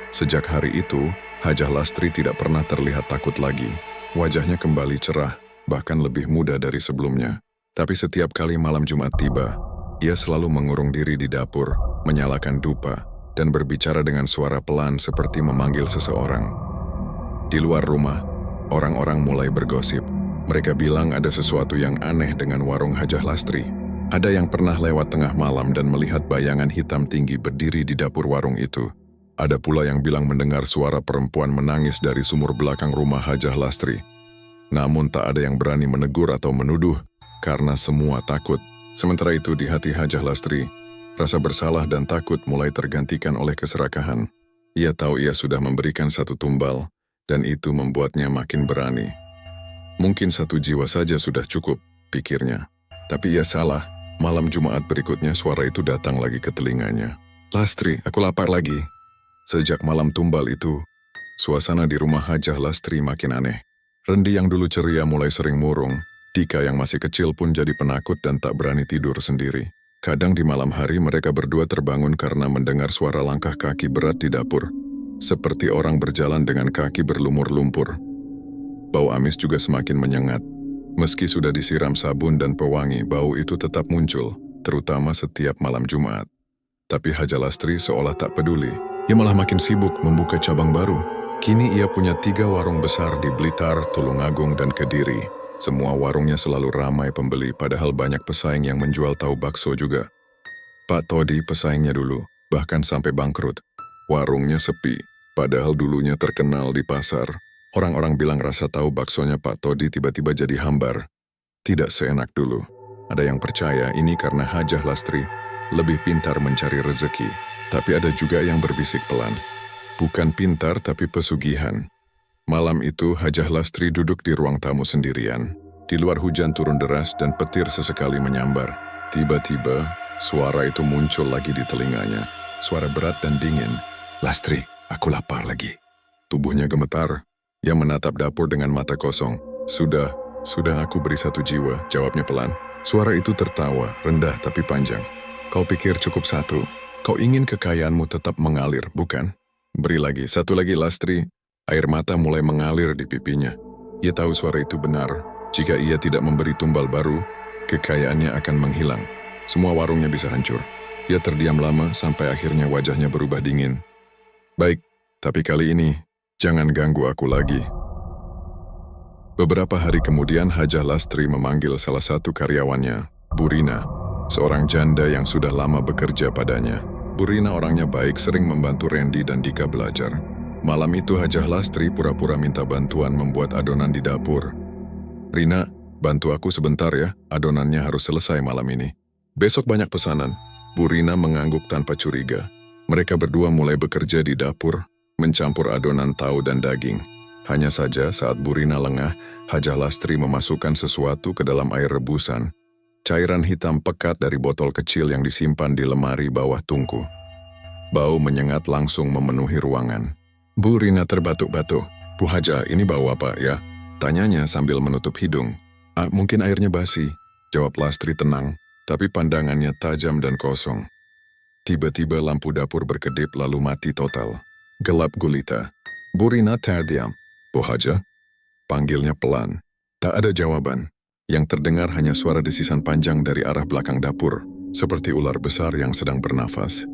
Sejak hari itu, Hajah Lastri tidak pernah terlihat takut lagi. Wajahnya kembali cerah, bahkan lebih muda dari sebelumnya. Tapi setiap kali malam Jumat tiba, ia selalu mengurung diri di dapur, menyalakan dupa, dan berbicara dengan suara pelan seperti memanggil seseorang. Di luar rumah, orang-orang mulai bergosip. Mereka bilang ada sesuatu yang aneh dengan warung Hajah Lastri. Ada yang pernah lewat tengah malam dan melihat bayangan hitam tinggi berdiri di dapur warung itu. Ada pula yang bilang mendengar suara perempuan menangis dari sumur belakang rumah Hajah Lastri. Namun tak ada yang berani menegur atau menuduh, karena semua takut. Sementara itu di hati Hajah Lastri, rasa bersalah dan takut mulai tergantikan oleh keserakahan. Ia tahu ia sudah memberikan satu tumbal, dan itu membuatnya makin berani. Mungkin 1 jiwa saja sudah cukup, pikirnya. Tapi ia salah. Malam Jumat berikutnya suara itu datang lagi ke telinganya. "Lastri, aku lapar lagi." Sejak malam tumbal itu, suasana di rumah Hajah Lastri makin aneh. Randy yang dulu ceria mulai sering murung. Dika yang masih kecil pun jadi penakut dan tak berani tidur sendiri. Kadang di malam hari mereka berdua terbangun karena mendengar suara langkah kaki berat di dapur. Seperti orang berjalan dengan kaki berlumur lumpur. Bau amis juga semakin menyengat. Meski sudah disiram sabun dan pewangi, bau itu tetap muncul, terutama setiap malam Jumat. Tapi Hajah Lastri seolah tak peduli. Ia malah makin sibuk membuka cabang baru. Kini ia punya 3 warung besar di Blitar, Tulungagung, dan Kediri. Semua warungnya selalu ramai pembeli, padahal banyak pesaing yang menjual tahu bakso juga. Pak Todi pesaingnya dulu, bahkan sampai bangkrut. Warungnya sepi, padahal dulunya terkenal di pasar. Orang-orang bilang rasa tahu baksonya Pak Todi tiba-tiba jadi hambar. Tidak seenak dulu. Ada yang percaya ini karena Hajah Lastri lebih pintar mencari rezeki. Tapi ada juga yang berbisik pelan. Bukan pintar tapi pesugihan. Malam itu Hajah Lastri duduk di ruang tamu sendirian. Di luar hujan turun deras dan petir sesekali menyambar. Tiba-tiba suara itu muncul lagi di telinganya. Suara berat dan dingin. "Lastri, aku lapar lagi." Tubuhnya gemetar. Ia menatap dapur dengan mata kosong. Sudah aku beri 1 jiwa, jawabnya pelan. Suara itu tertawa, rendah tapi panjang. Kau pikir cukup 1? Kau ingin kekayaanmu tetap mengalir, bukan? Beri lagi, 1 lagi Lastri. Air mata mulai mengalir di pipinya. Ia tahu suara itu benar. Jika ia tidak memberi tumbal baru, kekayaannya akan menghilang. Semua warungnya bisa hancur. Ia terdiam lama sampai akhirnya wajahnya berubah dingin. Baik, tapi kali ini, jangan ganggu aku lagi. Beberapa hari kemudian Hajah Lastri memanggil salah satu karyawannya, Burina, seorang janda yang sudah lama bekerja padanya. Burina orangnya baik, sering membantu Randy dan Dika belajar. Malam itu Hajah Lastri pura-pura minta bantuan membuat adonan di dapur. Rina, bantu aku sebentar ya, adonannya harus selesai malam ini. Besok banyak pesanan. Burina mengangguk tanpa curiga. Mereka berdua mulai bekerja di dapur, mencampur adonan tahu dan daging. Hanya saja saat Burina lengah, Hajah Lastri memasukkan sesuatu ke dalam air rebusan. Cairan hitam pekat dari botol kecil yang disimpan di lemari bawah tungku. Bau menyengat langsung memenuhi ruangan. Burina terbatuk-batuk. Bu Hajah, ini bau apa ya? Tanyanya sambil menutup hidung. Mungkin airnya basi, jawab Lastri tenang, tapi pandangannya tajam dan kosong. Tiba-tiba lampu dapur berkedip lalu mati total. Gelap gulita. Burina terdiam. Bu Hajah? Panggilnya pelan. Tak ada jawaban. Yang terdengar hanya suara desisan panjang dari arah belakang dapur, seperti ular besar yang sedang bernafas.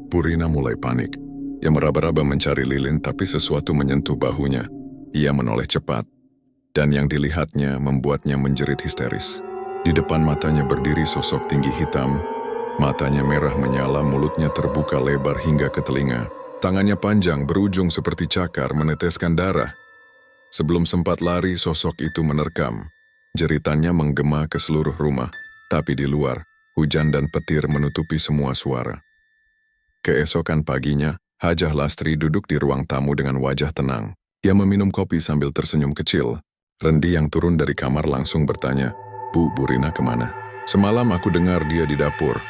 Burina mulai panik. Ia meraba-raba mencari lilin tapi sesuatu menyentuh bahunya. Ia menoleh cepat. Dan yang dilihatnya membuatnya menjerit histeris. Di depan matanya berdiri sosok tinggi hitam. Matanya merah menyala, mulutnya terbuka lebar hingga ke telinga. Tangannya panjang, berujung seperti cakar, meneteskan darah. Sebelum sempat lari, sosok itu menerkam. Jeritannya menggema ke seluruh rumah. Tapi di luar, hujan dan petir menutupi semua suara. Keesokan paginya, Hajah Lastri duduk di ruang tamu dengan wajah tenang. Ia meminum kopi sambil tersenyum kecil. Randy yang turun dari kamar langsung bertanya, Burina kemana? Semalam aku dengar dia di dapur.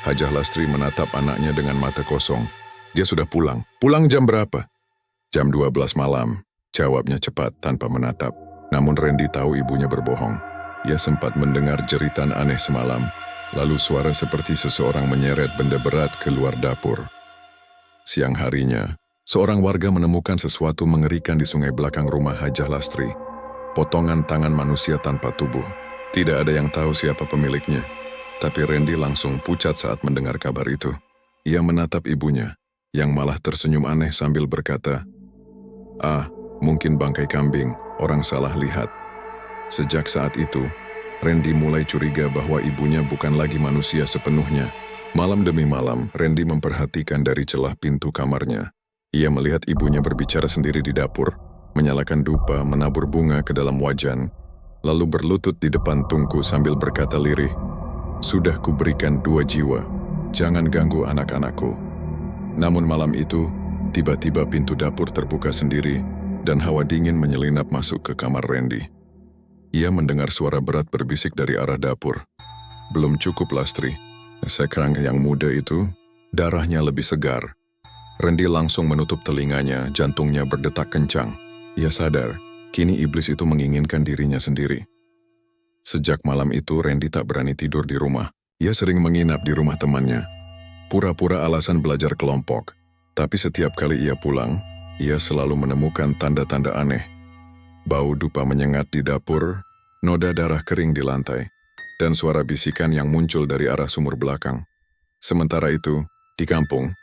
Hajah Lastri menatap anaknya dengan mata kosong. Dia sudah pulang. Pulang jam berapa? Jam 12 malam. Jawabnya cepat tanpa menatap. Namun Randy tahu ibunya berbohong. Ia sempat mendengar jeritan aneh semalam. Lalu suara seperti seseorang menyeret benda berat keluar dapur. Siang harinya, seorang warga menemukan sesuatu mengerikan di sungai belakang rumah Hajah Lastri. Potongan tangan manusia tanpa tubuh. Tidak ada yang tahu siapa pemiliknya. Tapi Randy langsung pucat saat mendengar kabar itu. Ia menatap ibunya, yang malah tersenyum aneh sambil berkata, mungkin bangkai kambing, orang salah lihat. Sejak saat itu, Randy mulai curiga bahwa ibunya bukan lagi manusia sepenuhnya. Malam demi malam, Randy memperhatikan dari celah pintu kamarnya. Ia melihat ibunya berbicara sendiri di dapur, menyalakan dupa, menabur bunga ke dalam wajan, lalu berlutut di depan tungku sambil berkata lirih, "Sudah kuberikan 2 jiwa, jangan ganggu anak-anakku." Namun malam itu, tiba-tiba pintu dapur terbuka sendiri, dan hawa dingin menyelinap masuk ke kamar Randy. Ia mendengar suara berat berbisik dari arah dapur. Belum cukup Lastri. Sekarang yang muda itu, darahnya lebih segar. Randy langsung menutup telinganya, jantungnya berdetak kencang. Ia sadar, kini iblis itu menginginkan dirinya sendiri. Sejak malam itu, Randy tak berani tidur di rumah. Ia sering menginap di rumah temannya. Pura-pura alasan belajar kelompok. Tapi setiap kali ia pulang, ia selalu menemukan tanda-tanda aneh. Bau dupa menyengat di dapur, noda darah kering di lantai, dan suara bisikan yang muncul dari arah sumur belakang. Sementara itu, di kampung,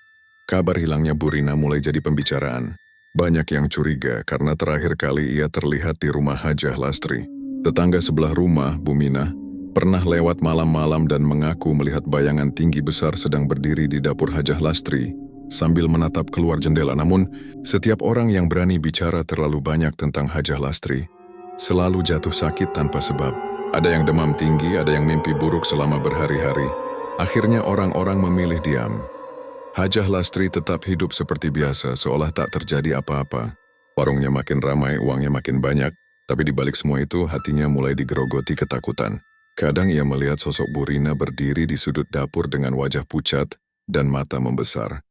kabar hilangnya Burina mulai jadi pembicaraan. Banyak yang curiga karena terakhir kali ia terlihat di rumah Hajah Lastri. Tetangga sebelah rumah, Bumina, pernah lewat malam-malam dan mengaku melihat bayangan tinggi besar sedang berdiri di dapur Hajah Lastri sambil menatap keluar jendela. Namun, setiap orang yang berani bicara terlalu banyak tentang Hajah Lastri selalu jatuh sakit tanpa sebab. Ada yang demam tinggi, ada yang mimpi buruk selama berhari-hari. Akhirnya orang-orang memilih diam. Hajah Lastri tetap hidup seperti biasa, seolah tak terjadi apa-apa. Warungnya makin ramai, uangnya makin banyak, tapi di balik semua itu hatinya mulai digerogoti ketakutan. Kadang ia melihat sosok Burina berdiri di sudut dapur dengan wajah pucat dan mata membesar.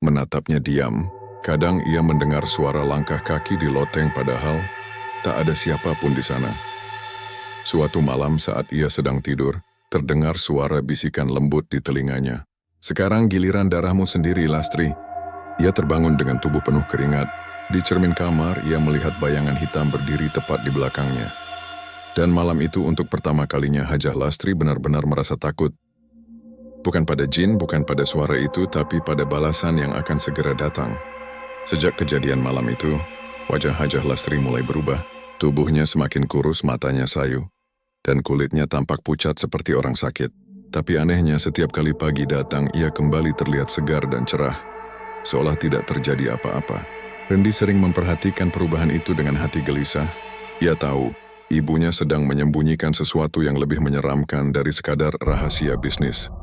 Menatapnya diam, Kadang ia mendengar suara langkah kaki di loteng padahal tak ada siapapun di sana. Suatu malam saat ia sedang tidur, terdengar suara bisikan lembut di telinganya. "Sekarang giliran darahmu sendiri, Lastri." Ia terbangun dengan tubuh penuh keringat. Di cermin kamar, ia melihat bayangan hitam berdiri tepat di belakangnya. Dan malam itu untuk pertama kalinya Hajah Lastri benar-benar merasa takut. Bukan pada jin, bukan pada suara itu, tapi pada balasan yang akan segera datang. Sejak kejadian malam itu, wajah Hajah Lastri mulai berubah. Tubuhnya semakin kurus, matanya sayu, dan kulitnya tampak pucat seperti orang sakit. Tapi anehnya setiap kali pagi datang, ia kembali terlihat segar dan cerah, seolah tidak terjadi apa-apa. Randy sering memperhatikan perubahan itu dengan hati gelisah. Ia tahu, ibunya sedang menyembunyikan sesuatu yang lebih menyeramkan dari sekadar rahasia bisnis.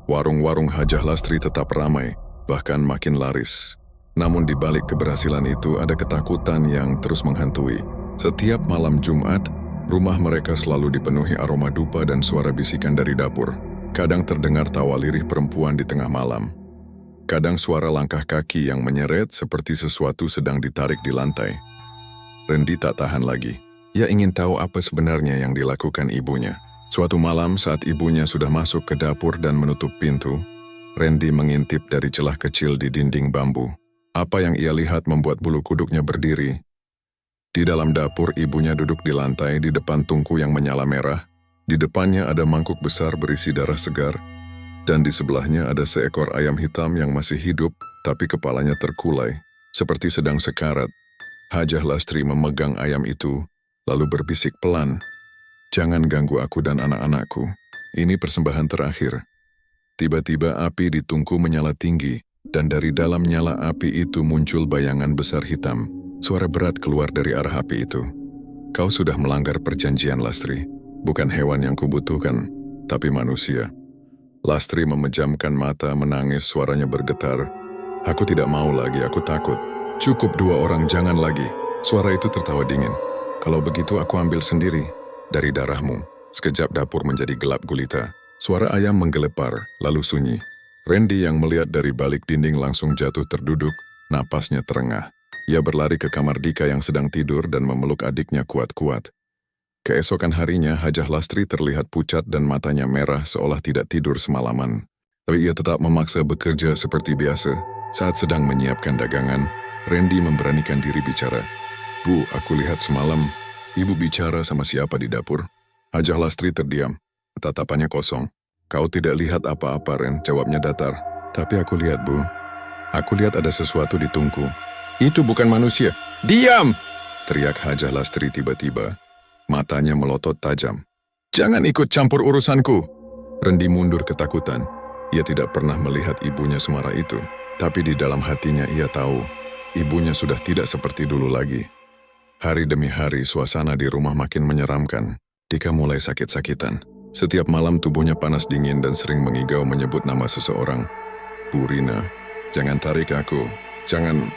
Warung-warung Hajah Lastri tetap ramai, bahkan makin laris. Namun di balik keberhasilan itu ada ketakutan yang terus menghantui. Setiap malam Jumat, rumah mereka selalu dipenuhi aroma dupa dan suara bisikan dari dapur. Kadang terdengar tawa lirih perempuan di tengah malam. Kadang suara langkah kaki yang menyeret seperti sesuatu sedang ditarik di lantai. Randy tak tahan lagi. Ia ingin tahu apa sebenarnya yang dilakukan ibunya. Suatu malam saat ibunya sudah masuk ke dapur dan menutup pintu, Randy mengintip dari celah kecil di dinding bambu. Apa yang ia lihat membuat bulu kuduknya berdiri. Di dalam dapur, ibunya duduk di lantai di depan tungku yang menyala merah. Di depannya ada mangkuk besar berisi darah segar, dan di sebelahnya ada seekor ayam hitam yang masih hidup, tapi kepalanya terkulai, seperti sedang sekarat. Hajah Lastri memegang ayam itu, lalu berbisik pelan, "Jangan ganggu aku dan anak-anakku. Ini persembahan terakhir." Tiba-tiba api di tungku menyala tinggi, dan dari dalam nyala api itu muncul bayangan besar hitam. Suara berat keluar dari arah api itu. "Kau sudah melanggar perjanjian, Lastri. Bukan hewan yang kubutuhkan, tapi manusia." Lastri memejamkan mata, menangis, suaranya bergetar. "Aku tidak mau lagi, aku takut. Cukup 2 orang, jangan lagi." Suara itu tertawa dingin. "Kalau begitu aku ambil sendiri, dari darahmu." Sekejap dapur menjadi gelap gulita. Suara ayam menggelepar, lalu sunyi. Randy yang melihat dari balik dinding langsung jatuh terduduk, napasnya terengah. Ia berlari ke kamar Dika yang sedang tidur dan memeluk adiknya kuat-kuat. Keesokan harinya, Hajah Lastri terlihat pucat dan matanya merah seolah tidak tidur semalaman. Tapi ia tetap memaksa bekerja seperti biasa. Saat sedang menyiapkan dagangan, Randy memberanikan diri bicara. "Bu, aku lihat semalam, ibu bicara sama siapa di dapur?" Hajah Lastri terdiam, tatapannya kosong. "Kau tidak lihat apa-apa, Ren," jawabnya datar. "Tapi aku lihat, Bu. Aku lihat ada sesuatu di tungku." "Itu bukan manusia." "Diam!" teriak Hajah Lastri tiba-tiba. Matanya melotot tajam. "Jangan ikut campur urusanku." Randy mundur ketakutan. Ia tidak pernah melihat ibunya semarah itu. Tapi di dalam hatinya ia tahu, ibunya sudah tidak seperti dulu lagi. Hari demi hari suasana di rumah makin menyeramkan. Dika mulai sakit-sakitan. Setiap malam tubuhnya panas dingin dan sering mengigau menyebut nama seseorang. "Bu Rina, jangan tarik aku. Jangan."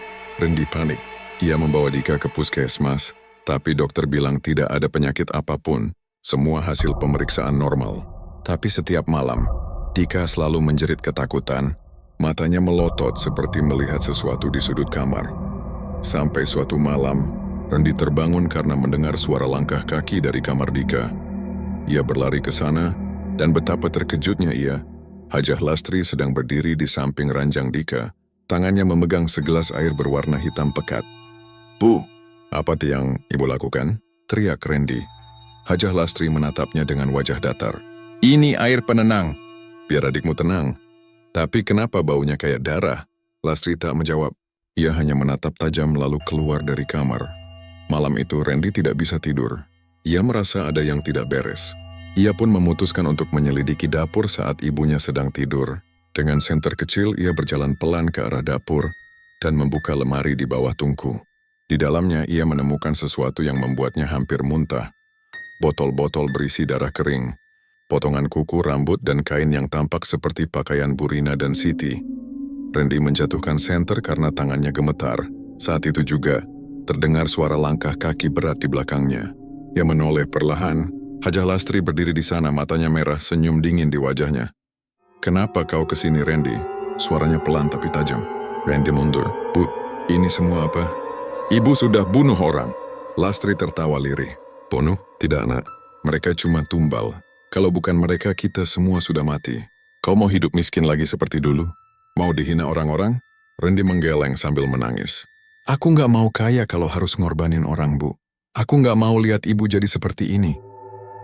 Randy panik. Ia membawa Dika ke puskesmas, tapi dokter bilang tidak ada penyakit apapun. Semua hasil pemeriksaan normal. Tapi setiap malam, Dika selalu menjerit ketakutan. Matanya melotot seperti melihat sesuatu di sudut kamar. Sampai suatu malam, Randy terbangun karena mendengar suara langkah kaki dari kamar Dika. Ia berlari ke sana, dan betapa terkejutnya ia. Hajah Lastri sedang berdiri di samping ranjang Dika. Tangannya memegang segelas air berwarna hitam pekat. "Bu, apa yang ibu lakukan?" teriak Randy. Hajah Lastri menatapnya dengan wajah datar. "Ini air penenang." "Biar adikmu tenang." "Tapi kenapa baunya kayak darah?" Lastri tak menjawab. Ia hanya menatap tajam lalu keluar dari kamar. Malam itu Randy tidak bisa tidur. Ia merasa ada yang tidak beres. Ia pun memutuskan untuk menyelidiki dapur saat ibunya sedang tidur. Dengan senter kecil, ia berjalan pelan ke arah dapur dan membuka lemari di bawah tungku. Di dalamnya, ia menemukan sesuatu yang membuatnya hampir muntah. Botol-botol berisi darah kering, potongan kuku, rambut, dan kain yang tampak seperti pakaian Burina dan Siti. Randy menjatuhkan senter karena tangannya gemetar. Saat itu juga, terdengar suara langkah kaki berat di belakangnya. Ia menoleh perlahan. Hajah Lastri berdiri di sana, matanya merah, senyum dingin di wajahnya. "Kenapa kau kesini, Randy?" Suaranya pelan tapi tajam. Randy mundur. "Bu, Ini semua apa? Ibu sudah bunuh orang. Lastri tertawa lirih. Bunuh? Tidak, nak. Mereka cuma tumbal. Kalau bukan mereka, kita semua sudah mati. Kau mau hidup miskin lagi seperti dulu? Mau dihina orang-orang? Randy menggeleng sambil menangis. Aku nggak mau kaya kalau harus ngorbanin orang, Bu. Aku nggak mau lihat ibu jadi seperti ini.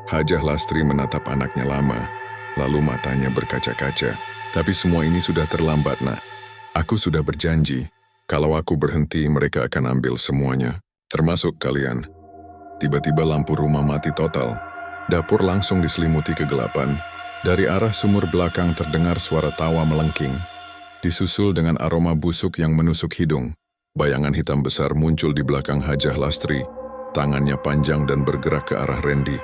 Hajah Lastri menatap anaknya lama, lalu matanya berkaca-kaca. Tapi semua ini sudah terlambat, nak. Aku sudah berjanji, kalau aku berhenti mereka akan ambil semuanya, termasuk kalian. Tiba-tiba lampu rumah mati total. Dapur langsung diselimuti kegelapan. Dari arah sumur belakang terdengar suara tawa melengking. Disusul dengan aroma busuk yang menusuk hidung. Bayangan hitam besar muncul di belakang Hajah Lastri. Tangannya panjang dan bergerak ke arah Randy.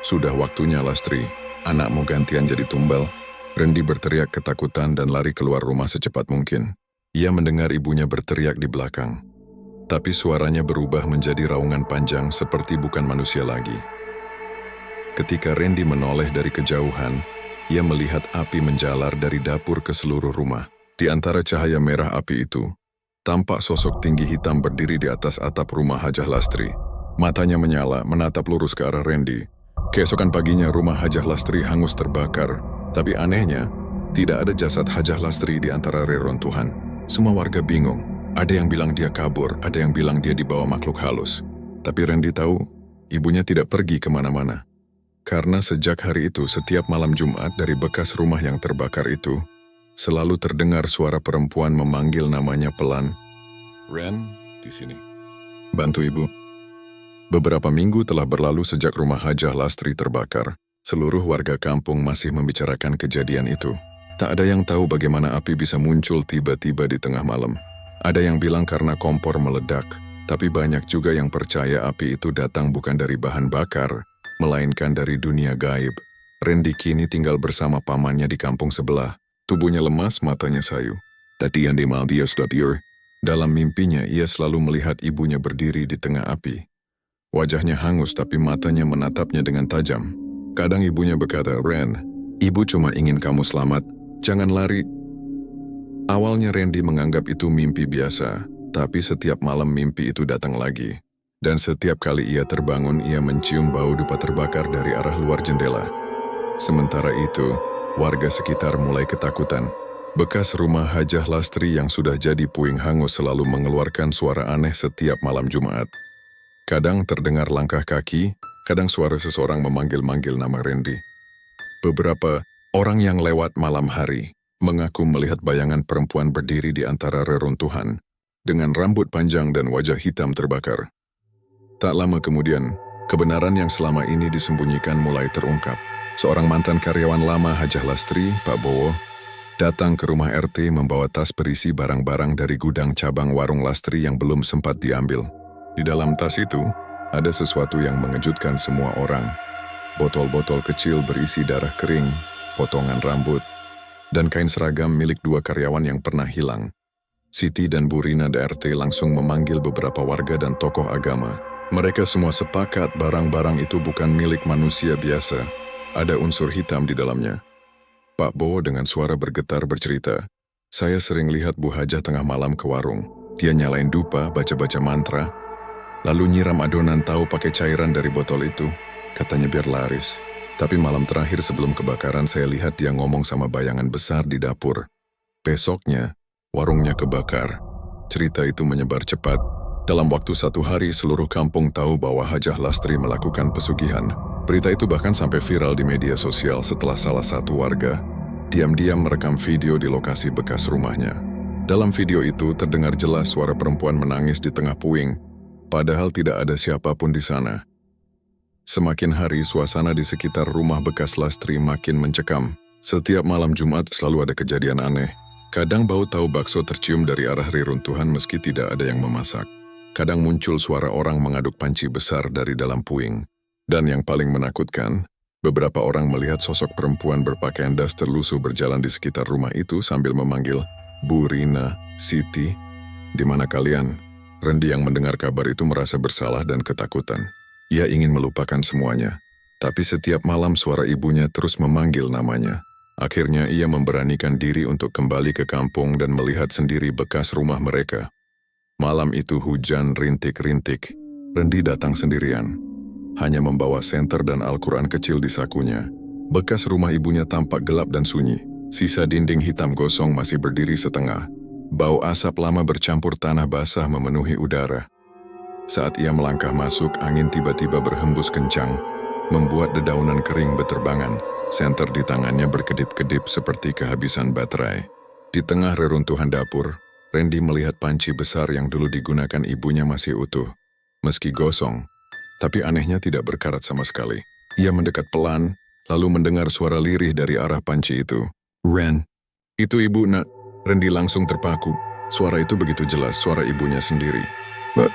Sudah waktunya, Lastri. Anakmu gantian jadi tumbal. Randy berteriak ketakutan dan lari keluar rumah secepat mungkin. Ia mendengar ibunya berteriak di belakang. Tapi suaranya berubah menjadi raungan panjang seperti bukan manusia lagi. Ketika Randy menoleh dari kejauhan, ia melihat api menjalar dari dapur ke seluruh rumah. Di antara cahaya merah api itu, tampak sosok tinggi hitam berdiri di atas atap rumah Hajah Lastri. Matanya menyala, menatap lurus ke arah Randy. Keesokan paginya rumah Hajah Lastri hangus terbakar. Tapi anehnya, tidak ada jasad Hajah Lastri di antara reruntuhan. Semua warga bingung. Ada yang bilang dia kabur, ada yang bilang dia dibawa makhluk halus. Tapi Randy tahu, ibunya tidak pergi kemana-mana. Karena sejak hari itu, setiap malam Jumat dari bekas rumah yang terbakar itu, selalu terdengar suara perempuan memanggil namanya pelan. Ren, di sini. Bantu ibu. Beberapa minggu telah berlalu sejak rumah Hajah Lastri terbakar. Seluruh warga kampung masih membicarakan kejadian itu. Tak ada yang tahu bagaimana api bisa muncul tiba-tiba di tengah malam. Ada yang bilang karena kompor meledak, tapi banyak juga yang percaya api itu datang bukan dari bahan bakar, melainkan dari dunia gaib. Randy kini tinggal bersama pamannya di kampung sebelah. Tubuhnya lemas, matanya sayu. Tadi yang dia sudah tidur. Dalam mimpinya, ia selalu melihat ibunya berdiri di tengah api. Wajahnya hangus tapi matanya menatapnya dengan tajam. Kadang ibunya berkata, Ren, ibu cuma ingin kamu selamat, jangan lari. Awalnya Randy menganggap itu mimpi biasa, tapi setiap malam mimpi itu datang lagi. Dan setiap kali ia terbangun, ia mencium bau dupa terbakar dari arah luar jendela. Sementara itu, warga sekitar mulai ketakutan. Bekas rumah Hajah Lastri yang sudah jadi puing hangus selalu mengeluarkan suara aneh setiap malam Jumat. Kadang terdengar langkah kaki, kadang suara seseorang memanggil-manggil nama Randy. Beberapa orang yang lewat malam hari mengaku melihat bayangan perempuan berdiri di antara reruntuhan dengan rambut panjang dan wajah hitam terbakar. Tak lama kemudian, kebenaran yang selama ini disembunyikan mulai terungkap. Seorang mantan karyawan lama Hajah Lastri, Pak Bowo, datang ke rumah RT membawa tas berisi barang-barang dari gudang cabang warung Lastri yang belum sempat diambil. Di dalam tas itu, ada sesuatu yang mengejutkan semua orang. Botol-botol kecil berisi darah kering, potongan rambut, dan kain seragam milik dua karyawan yang pernah hilang. Siti dan Bu Rina DRT langsung memanggil beberapa warga dan tokoh agama. Mereka semua sepakat barang-barang itu bukan milik manusia biasa. Ada unsur hitam di dalamnya. Pak Bowo dengan suara bergetar bercerita, saya sering lihat Bu Hajah tengah malam ke warung. Dia nyalain dupa, baca-baca mantra, lalu nyiram adonan tahu pakai cairan dari botol itu. Katanya biar laris. Tapi malam terakhir sebelum kebakaran saya lihat dia ngomong sama bayangan besar di dapur. Besoknya, warungnya kebakar. Cerita itu menyebar cepat. Dalam waktu 1 hari, seluruh kampung tahu bahwa Hajah Lastri melakukan pesugihan. Berita itu bahkan sampai viral di media sosial setelah salah satu warga diam-diam merekam video di lokasi bekas rumahnya. Dalam video itu terdengar jelas suara perempuan menangis di tengah puing, padahal tidak ada siapapun di sana. Semakin hari, suasana di sekitar rumah bekas Lastri makin mencekam. Setiap malam Jumat selalu ada kejadian aneh. Kadang bau tahu bakso tercium dari arah reruntuhan meski tidak ada yang memasak. Kadang muncul suara orang mengaduk panci besar dari dalam puing. Dan yang paling menakutkan, beberapa orang melihat sosok perempuan berpakaian daster lusuh berjalan di sekitar rumah itu sambil memanggil, Bu Rina, Siti, di mana kalian? Randy yang mendengar kabar itu merasa bersalah dan ketakutan. Ia ingin melupakan semuanya, tapi setiap malam suara ibunya terus memanggil namanya. Akhirnya ia memberanikan diri untuk kembali ke kampung dan melihat sendiri bekas rumah mereka. Malam itu hujan rintik-rintik. Randy datang sendirian. Hanya membawa senter dan Al-Quran kecil di sakunya. Bekas rumah ibunya tampak gelap dan sunyi. Sisa dinding hitam gosong masih berdiri setengah. Bau asap lama bercampur tanah basah memenuhi udara. Saat ia melangkah masuk, angin tiba-tiba berhembus kencang, membuat dedaunan kering beterbangan. Senter di tangannya berkedip-kedip seperti kehabisan baterai. Di tengah reruntuhan dapur, Randy melihat panci besar yang dulu digunakan ibunya masih utuh. Meski gosong, tapi anehnya tidak berkarat sama sekali. Ia mendekat pelan, lalu mendengar suara lirih dari arah panci itu. "Ren, itu ibu, nak." Randy langsung terpaku. Suara itu begitu jelas, suara ibunya sendiri. "Mbak,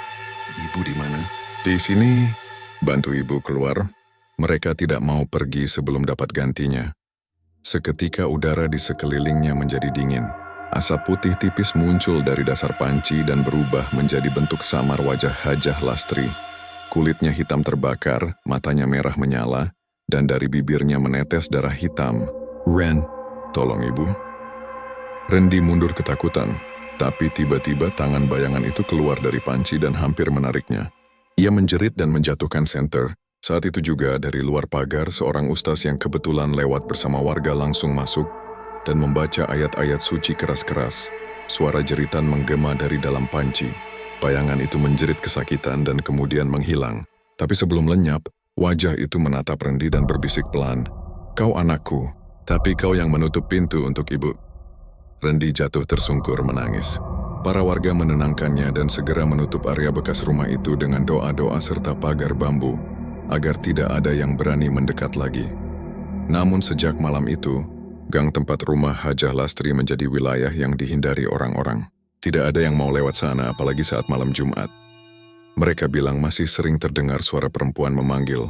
ibu di mana?" "Di sini." Bantu ibu keluar. Mereka tidak mau pergi sebelum dapat gantinya. Seketika udara di sekelilingnya menjadi dingin. Asap putih tipis muncul dari dasar panci dan berubah menjadi bentuk samar wajah Hajah Lastri. Kulitnya hitam terbakar, matanya merah menyala, dan dari bibirnya menetes darah hitam. "Ren, tolong ibu." Randy mundur ketakutan, tapi tiba-tiba tangan bayangan itu keluar dari panci dan hampir menariknya. Ia menjerit dan menjatuhkan senter. Saat itu juga dari luar pagar, seorang ustaz yang kebetulan lewat bersama warga langsung masuk dan membaca ayat-ayat suci keras-keras. Suara jeritan menggema dari dalam panci. Bayangan itu menjerit kesakitan dan kemudian menghilang. Tapi sebelum lenyap, wajah itu menatap Randy dan berbisik pelan, "Kau anakku, tapi kau yang menutup pintu untuk ibu." Randy jatuh tersungkur menangis. Para warga menenangkannya dan segera menutup area bekas rumah itu dengan doa-doa serta pagar bambu, agar tidak ada yang berani mendekat lagi. Namun sejak malam itu, gang tempat rumah Hajah Lastri menjadi wilayah yang dihindari orang-orang. Tidak ada yang mau lewat sana apalagi saat malam Jumat. Mereka bilang masih sering terdengar suara perempuan memanggil,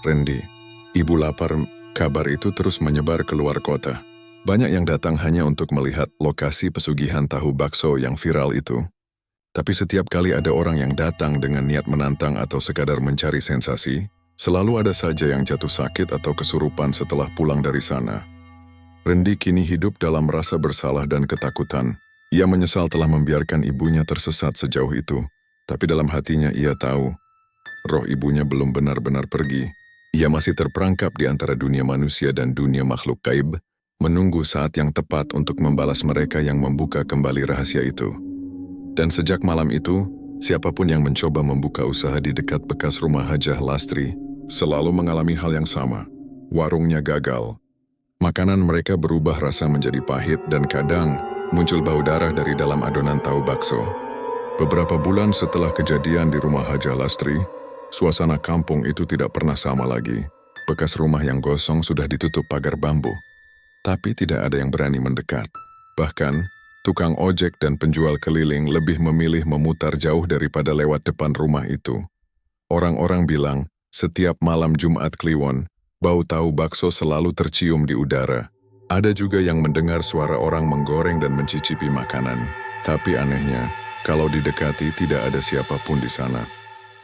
"Randy, ibu lapar." Kabar itu terus menyebar keluar kota. Banyak yang datang hanya untuk melihat lokasi pesugihan tahu bakso yang viral itu. Tapi setiap kali ada orang yang datang dengan niat menantang atau sekadar mencari sensasi, selalu ada saja yang jatuh sakit atau kesurupan setelah pulang dari sana. Randy kini hidup dalam rasa bersalah dan ketakutan. Ia menyesal telah membiarkan ibunya tersesat sejauh itu. Tapi dalam hatinya ia tahu, roh ibunya belum benar-benar pergi. Ia masih terperangkap di antara dunia manusia dan dunia makhluk gaib, menunggu saat yang tepat untuk membalas mereka yang membuka kembali rahasia itu. Dan sejak malam itu, siapapun yang mencoba membuka usaha di dekat bekas rumah Hajah Lastri selalu mengalami hal yang sama. Warungnya gagal. Makanan mereka berubah rasa menjadi pahit dan kadang muncul bau darah dari dalam adonan tahu bakso. Beberapa bulan setelah kejadian di rumah Hajah Lastri, suasana kampung itu tidak pernah sama lagi. Bekas rumah yang gosong sudah ditutup pagar bambu. Tapi tidak ada yang berani mendekat. Bahkan, tukang ojek dan penjual keliling lebih memilih memutar jauh daripada lewat depan rumah itu. Orang-orang bilang, setiap malam Jumat Kliwon, bau tahu bakso selalu tercium di udara. Ada juga yang mendengar suara orang menggoreng dan mencicipi makanan. Tapi anehnya, kalau didekati tidak ada siapapun di sana.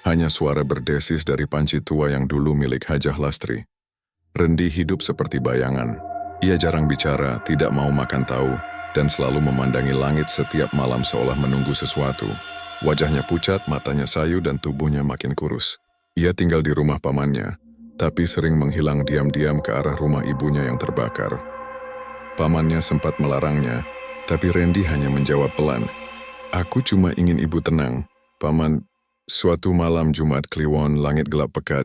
Hanya suara berdesis dari panci tua yang dulu milik Hajah Lastri. Randy hidup seperti bayangan. Ia jarang bicara, tidak mau makan tahu, dan selalu memandangi langit setiap malam seolah menunggu sesuatu. Wajahnya pucat, matanya sayu, dan tubuhnya makin kurus. Ia tinggal di rumah pamannya, tapi sering menghilang diam-diam ke arah rumah ibunya yang terbakar. Pamannya sempat melarangnya, tapi Randy hanya menjawab pelan, "Aku cuma ingin ibu tenang, Paman." Suatu malam Jumat Kliwon, langit gelap pekat.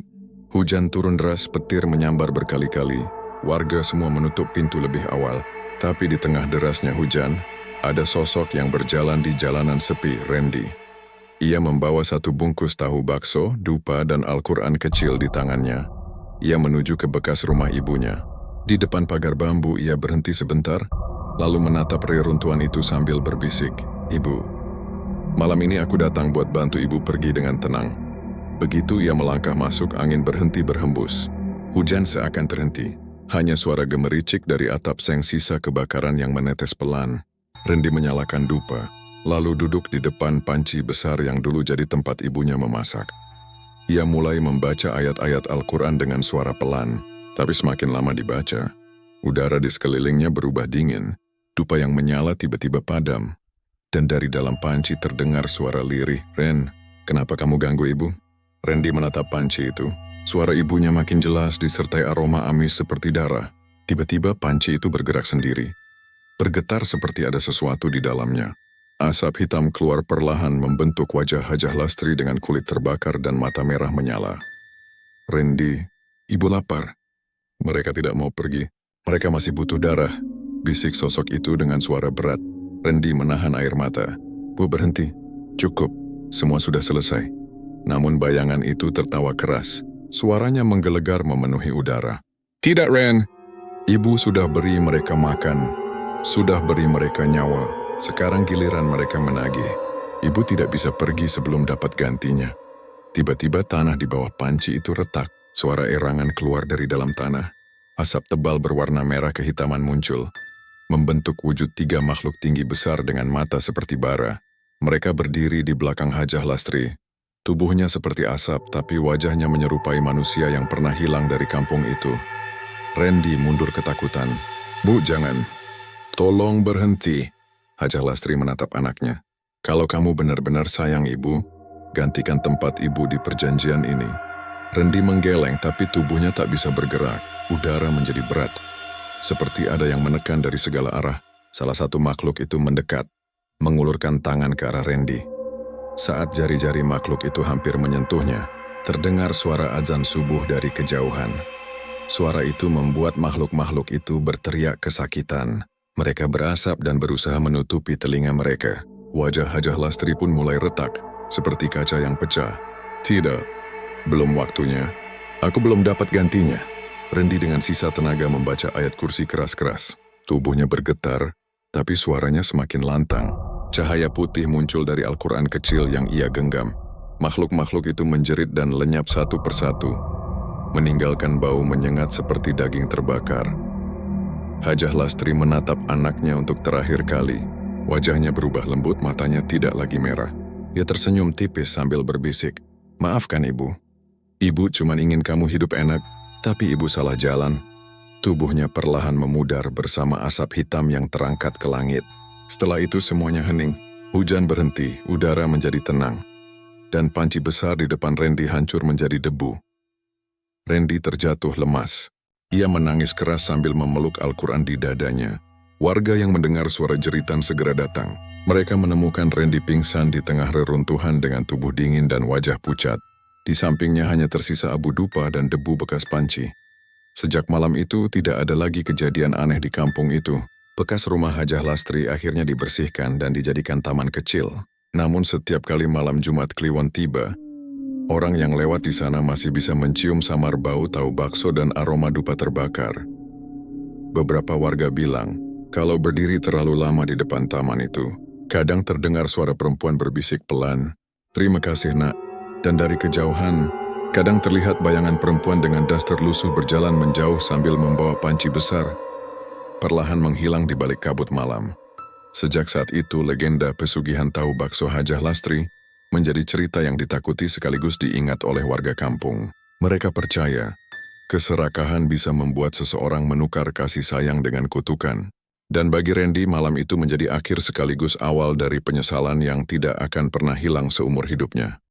Hujan turun deras, petir menyambar berkali-kali. Warga semua menutup pintu lebih awal, tapi di tengah derasnya hujan, ada sosok yang berjalan di jalanan sepi, Randy. Ia membawa satu bungkus tahu bakso, dupa, dan Al-Quran kecil di tangannya. Ia menuju ke bekas rumah ibunya. Di depan pagar bambu, ia berhenti sebentar, lalu menatap reruntuhan itu sambil berbisik, "Ibu, malam ini aku datang buat bantu ibu pergi dengan tenang." Begitu ia melangkah masuk, angin berhenti berhembus. Hujan seakan terhenti. Hanya suara gemericik dari atap seng sisa kebakaran yang menetes pelan. Randy menyalakan dupa, lalu duduk di depan panci besar yang dulu jadi tempat ibunya memasak. Ia mulai membaca ayat-ayat Al-Quran dengan suara pelan, tapi semakin lama dibaca, udara di sekelilingnya berubah dingin. Dupa yang menyala tiba-tiba padam. dan dari dalam panci terdengar suara lirih. "Ren, kenapa kamu ganggu ibu?" Randy menatap panci itu. Suara ibunya makin jelas disertai aroma amis seperti darah. Tiba-tiba panci itu bergerak sendiri. Bergetar seperti ada sesuatu di dalamnya. Asap hitam keluar perlahan membentuk wajah Hajah Lastri dengan kulit terbakar dan mata merah menyala. "Randy, ibu lapar." "Mereka tidak mau pergi. Mereka masih butuh darah," bisik sosok itu dengan suara berat. Randy menahan air mata. "Bu, berhenti. Cukup. Semua sudah selesai." Namun bayangan itu tertawa keras. Suaranya menggelegar memenuhi udara. "Tidak, Ren. Ibu sudah beri mereka makan. Sudah beri mereka nyawa. Sekarang giliran mereka menagih. Ibu tidak bisa pergi sebelum dapat gantinya." Tiba-tiba tanah di bawah panci itu retak. Suara erangan keluar dari dalam tanah. Asap tebal berwarna merah kehitaman muncul, membentuk wujud 3 makhluk tinggi besar dengan mata seperti bara. Mereka berdiri di belakang Hajah Lastri. Tubuhnya seperti asap, tapi wajahnya menyerupai manusia yang pernah hilang dari kampung itu. Randy mundur ketakutan. "Bu, jangan. Tolong berhenti." Hajah Lastri menatap anaknya. "Kalau kamu benar-benar sayang ibu, gantikan tempat ibu di perjanjian ini." Randy menggeleng, tapi tubuhnya tak bisa bergerak. Udara menjadi berat. Seperti ada yang menekan dari segala arah. Salah satu makhluk itu mendekat, mengulurkan tangan ke arah Randy. Saat jari-jari makhluk itu hampir menyentuhnya, terdengar suara azan subuh dari kejauhan. Suara itu membuat makhluk-makhluk itu berteriak kesakitan. Mereka berasap dan berusaha menutupi telinga mereka. Wajah Hajah Lastri pun mulai retak, seperti kaca yang pecah. "Tidak, belum waktunya. Aku belum dapat gantinya." Randy dengan sisa tenaga membaca ayat kursi keras-keras. Tubuhnya bergetar, tapi suaranya semakin lantang. Cahaya putih muncul dari Al-Quran kecil yang ia genggam. Makhluk-makhluk itu menjerit dan lenyap satu persatu, meninggalkan bau menyengat seperti daging terbakar. Hajah Lastri menatap anaknya untuk terakhir kali. Wajahnya berubah lembut, matanya tidak lagi merah. Ia tersenyum tipis sambil berbisik, "Maafkan ibu. Ibu cuma ingin kamu hidup enak, tapi ibu salah jalan." Tubuhnya perlahan memudar bersama asap hitam yang terangkat ke langit. Setelah itu semuanya hening. Hujan berhenti, udara menjadi tenang. Dan panci besar di depan Randy hancur menjadi debu. Randy terjatuh lemas. Ia menangis keras sambil memeluk Al-Quran di dadanya. Warga yang mendengar suara jeritan segera datang. Mereka menemukan Randy pingsan di tengah reruntuhan dengan tubuh dingin dan wajah pucat. Di sampingnya hanya tersisa abu dupa dan debu bekas panci. Sejak malam itu tidak ada lagi kejadian aneh di kampung itu. Bekas rumah Hajah Lastri akhirnya dibersihkan dan dijadikan taman kecil. Namun setiap kali malam Jumat Kliwon tiba, orang yang lewat di sana masih bisa mencium samar bau tahu bakso dan aroma dupa terbakar. Beberapa warga bilang, kalau berdiri terlalu lama di depan taman itu, kadang terdengar suara perempuan berbisik pelan, "Terima kasih, Nak." Dan dari kejauhan, kadang terlihat bayangan perempuan dengan daster lusuh berjalan menjauh sambil membawa panci besar, perlahan menghilang di balik kabut malam. Sejak saat itu, legenda pesugihan tahu bakso Hajah Lastri menjadi cerita yang ditakuti sekaligus diingat oleh warga kampung. Mereka percaya, keserakahan bisa membuat seseorang menukar kasih sayang dengan kutukan. Dan bagi Randy, malam itu menjadi akhir sekaligus awal dari penyesalan yang tidak akan pernah hilang seumur hidupnya.